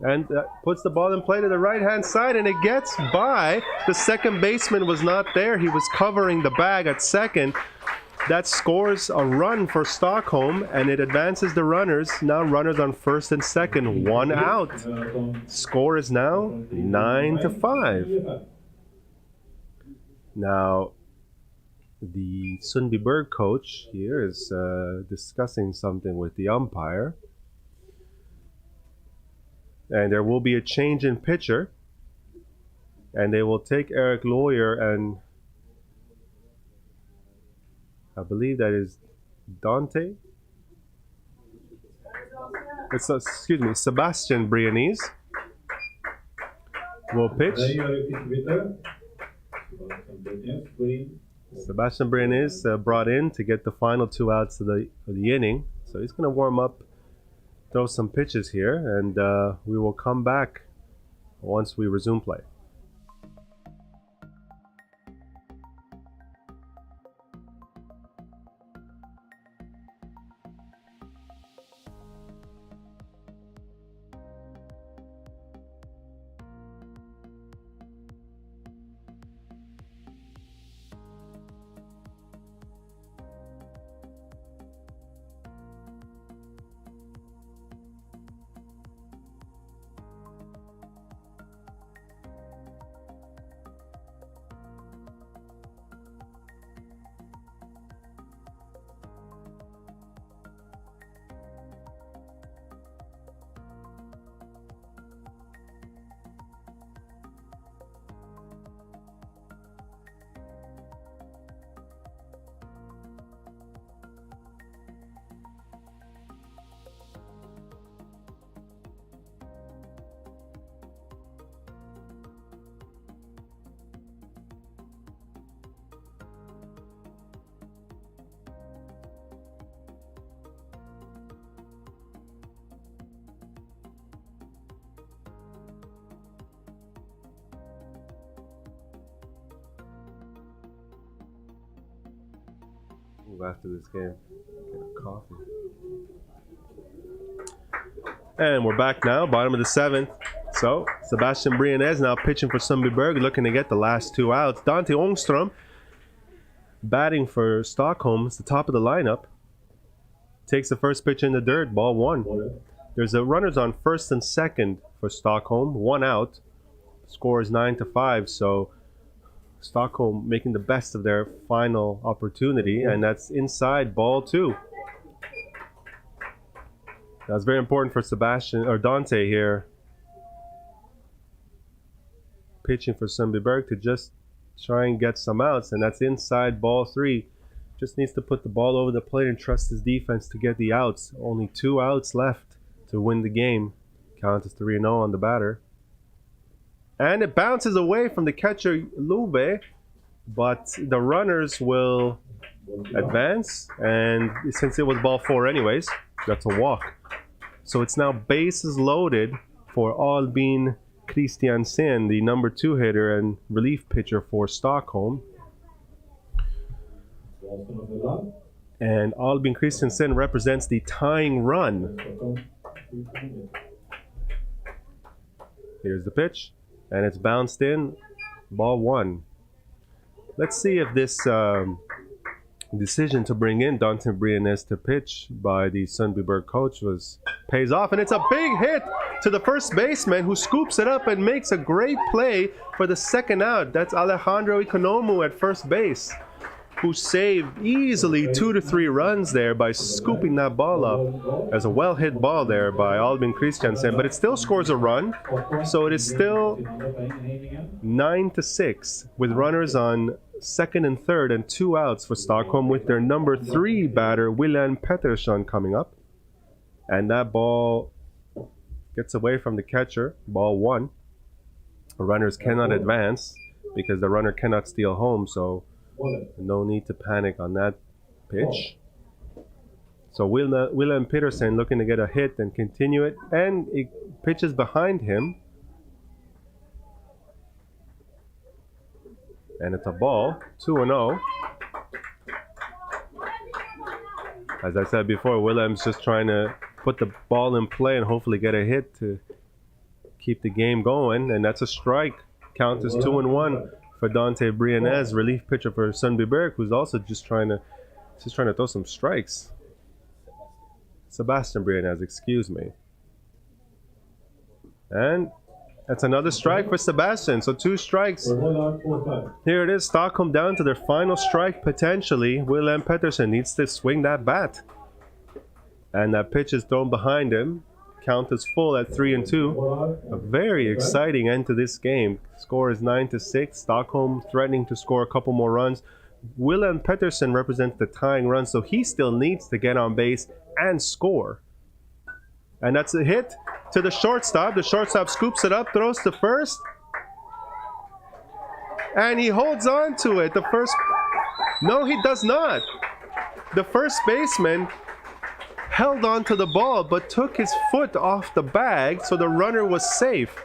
And puts the ball in play to the right-hand side, and it gets by. The second baseman was not there. He was covering the bag at second. That scores a run for Stockholm, and it advances the runners. Now runners on first and second, 1 out. Score is now 9-5. Now, the Sundbyberg coach here is discussing something with the umpire. And there will be a change in pitcher. And they will take Eric Lawyer, and I believe that is Dante. Excuse me, Sebastian BRIENESSE will pitch. Sebastian BRIENESSE brought in to get the final 2 outs of the inning. So he's going to warm up, throw some pitches here, and we will come back once we resume play. After this game, get a coffee. And we're back now, bottom of the 7th. So Sebastian BRIENESSE now pitching for Sundbyberg, looking to get the last 2 outs. Dante ANGSTRÖM batting for Stockholm. It's the top of the lineup. Takes the first pitch in the dirt, ball 1. There's a runners on first and second for Stockholm, 1 out. Score is 9-5. So Stockholm making the best of their final opportunity, and that's inside, ball 2. That's very important for Sebastian or Dante here, pitching for Sundbyberg, to just try and get some outs, and that's inside, ball 3. Just needs to put the ball over the plate and trust his defense to get the outs. Only 2 outs left to win the game. Count is 3-0 on the batter. And it bounces away from the catcher, Lowe, but the runners will advance. And since it was ball 4 anyways, that's a walk. So it's now bases loaded for Albin Christiansen, the number 2 hitter and relief pitcher for Stockholm. And Albin Christiansen represents the tying run. Here's the pitch. And it's bounced in, ball 1. Let's see if this decision to bring in Dante BRIENESSE to pitch by the Sundbyberg coach pays off. And it's a big hit to the first baseman, who scoops it up and makes a great play for the second out. That's Alejandro Economu at first base, who saved easily 2 to 3 runs there by scooping that ball up. As a well-hit ball there by Albin Christiansen, but it still scores a run, so it is still 9-6 with runners on second and third and 2 outs for Stockholm, with their number 3 batter Wilhelm PETERSSON coming up. And that ball gets away from the catcher, ball 1. The runners cannot advance because the runner cannot steal home, so no need to panic on that pitch. So Wilhelm PETERSSON looking to get a hit and continue it, and it pitches behind him, and it's a ball, 2-0. As I said before, Wilhelm's just trying to put the ball in play and hopefully get a hit to keep the game going, and that's a strike. Count is 2-1 for Dante BRIENESSE, relief pitcher for Sundbyberg, who's also just trying to throw some strikes. Sebastian BRIENESSE, excuse me. And that's another strike for Sebastian, so 2 strikes. Here it is, Stockholm down to their final strike potentially. Wilhelm PETERSSON needs to swing that bat. And that pitch is thrown behind him. Count is full at 3-2. A very exciting end to this game. Score is 9-6. Stockholm threatening to score a couple more runs. Wilhelm PETERSSON represents the tying run, so he still needs to get on base and score. And that's a hit to the shortstop. The shortstop scoops it up, throws to first. And he holds on to it. No, he does not. The first baseman held on to the ball but took his foot off the bag, so the runner was safe.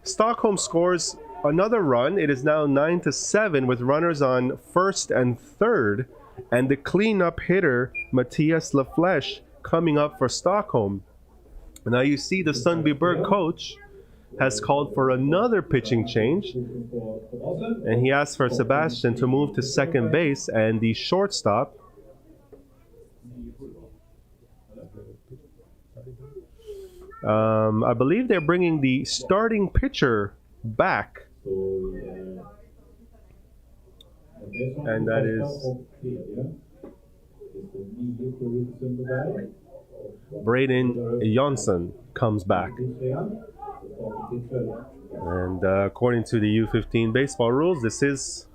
Stockholm scores another run. It is now 9-7 with runners on first and third, and the cleanup hitter Mattias Lafleche coming up for Stockholm. Now you see the Sundbyberg coach has called for another pitching change, and he asked for Sebastian to move to second base, and the shortstop I believe they're bringing the starting pitcher back, and that is Brayden JOHNSSON comes back. And according to the U15 baseball rules, this is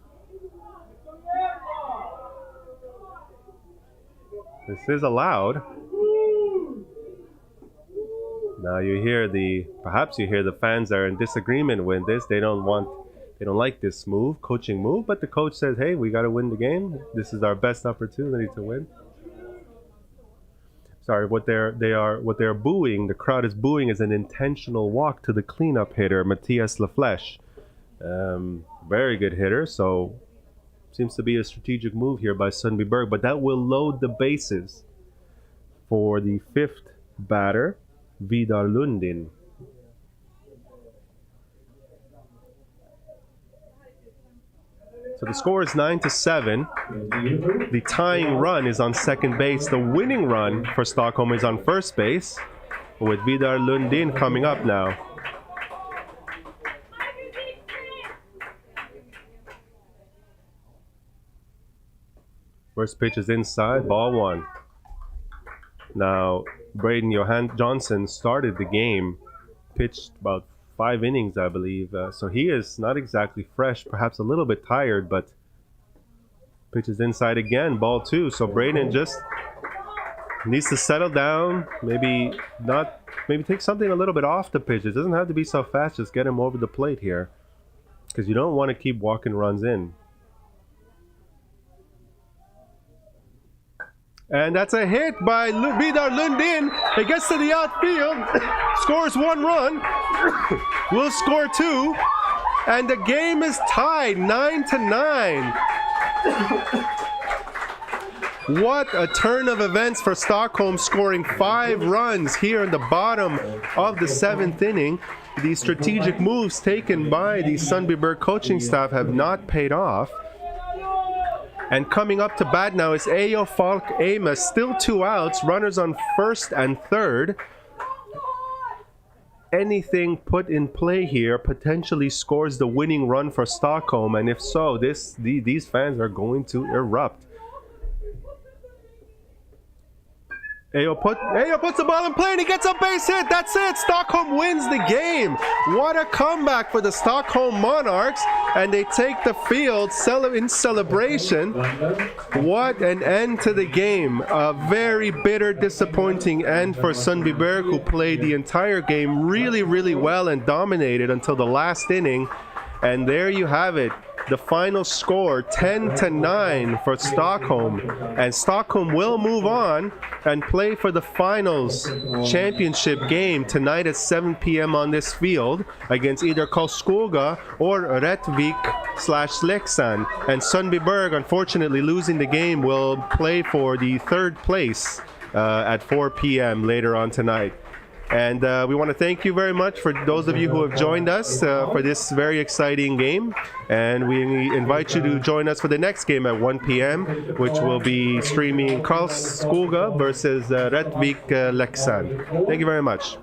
allowed. Now perhaps you hear the fans are in disagreement with this. They don't like this coaching move, but the coach says, hey, we got to win the game. This is our best opportunity to win. Sorry, what they're booing, the crowd is booing, is an intentional walk to the cleanup hitter, Mattias Lafleche. Very good hitter, so seems to be a strategic move here by Sundbyberg, but that will load the bases for the 5th batter, Vidar Lundin. So the score is 9-7. The tying run is on second base. The winning run for Stockholm is on first base, with Vidar Lundin coming up now. First pitch is inside, ball 1. Now, Brayden JOHNSSON started the game, pitched about 5 innings, I believe. So he is not exactly fresh, perhaps a little bit tired, but pitches inside again, ball 2. So Brayden just needs to settle down, maybe take something a little bit off the pitch. It doesn't have to be so fast, just get him over the plate here, because you don't want to keep walking runs in. And that's a hit by Vidar Lundin. It gets to the outfield, scores 1 run, will score 2, and the game is tied 9-9. What a turn of events for Stockholm, scoring 5 runs here in the bottom of the 7th inning. The strategic moves taken by the Sundbyberg coaching staff have not paid off. And coming up to bat now is Eo Falk Amos, still 2 outs, runners on first and third. Anything put in play here potentially scores the winning run for Stockholm, and if so, these fans are going to erupt. Eo puts the ball in play and he gets a base hit. That's it. Stockholm wins the game. What a comeback for the Stockholm Monarchs. And they take the field in celebration. What an end to the game. A very bitter, disappointing end for Sundbyberg, who played the entire game really, really well and dominated until the last inning. And there you have it. The final score, 10-9 for Stockholm. And Stockholm will move on and play for the finals championship game tonight at 7 p.m. on this field against either Karlskoga or Rättvik/Leksand. And Sundbyberg, unfortunately losing the game, will play for the 3rd place at 4 p.m. later on tonight. And we want to thank you very much for those of you who have joined us for this very exciting game. And we invite you to join us for the next game at 1 p.m., which will be streaming Karlskoga versus Rättvik Leksand. Thank you very much.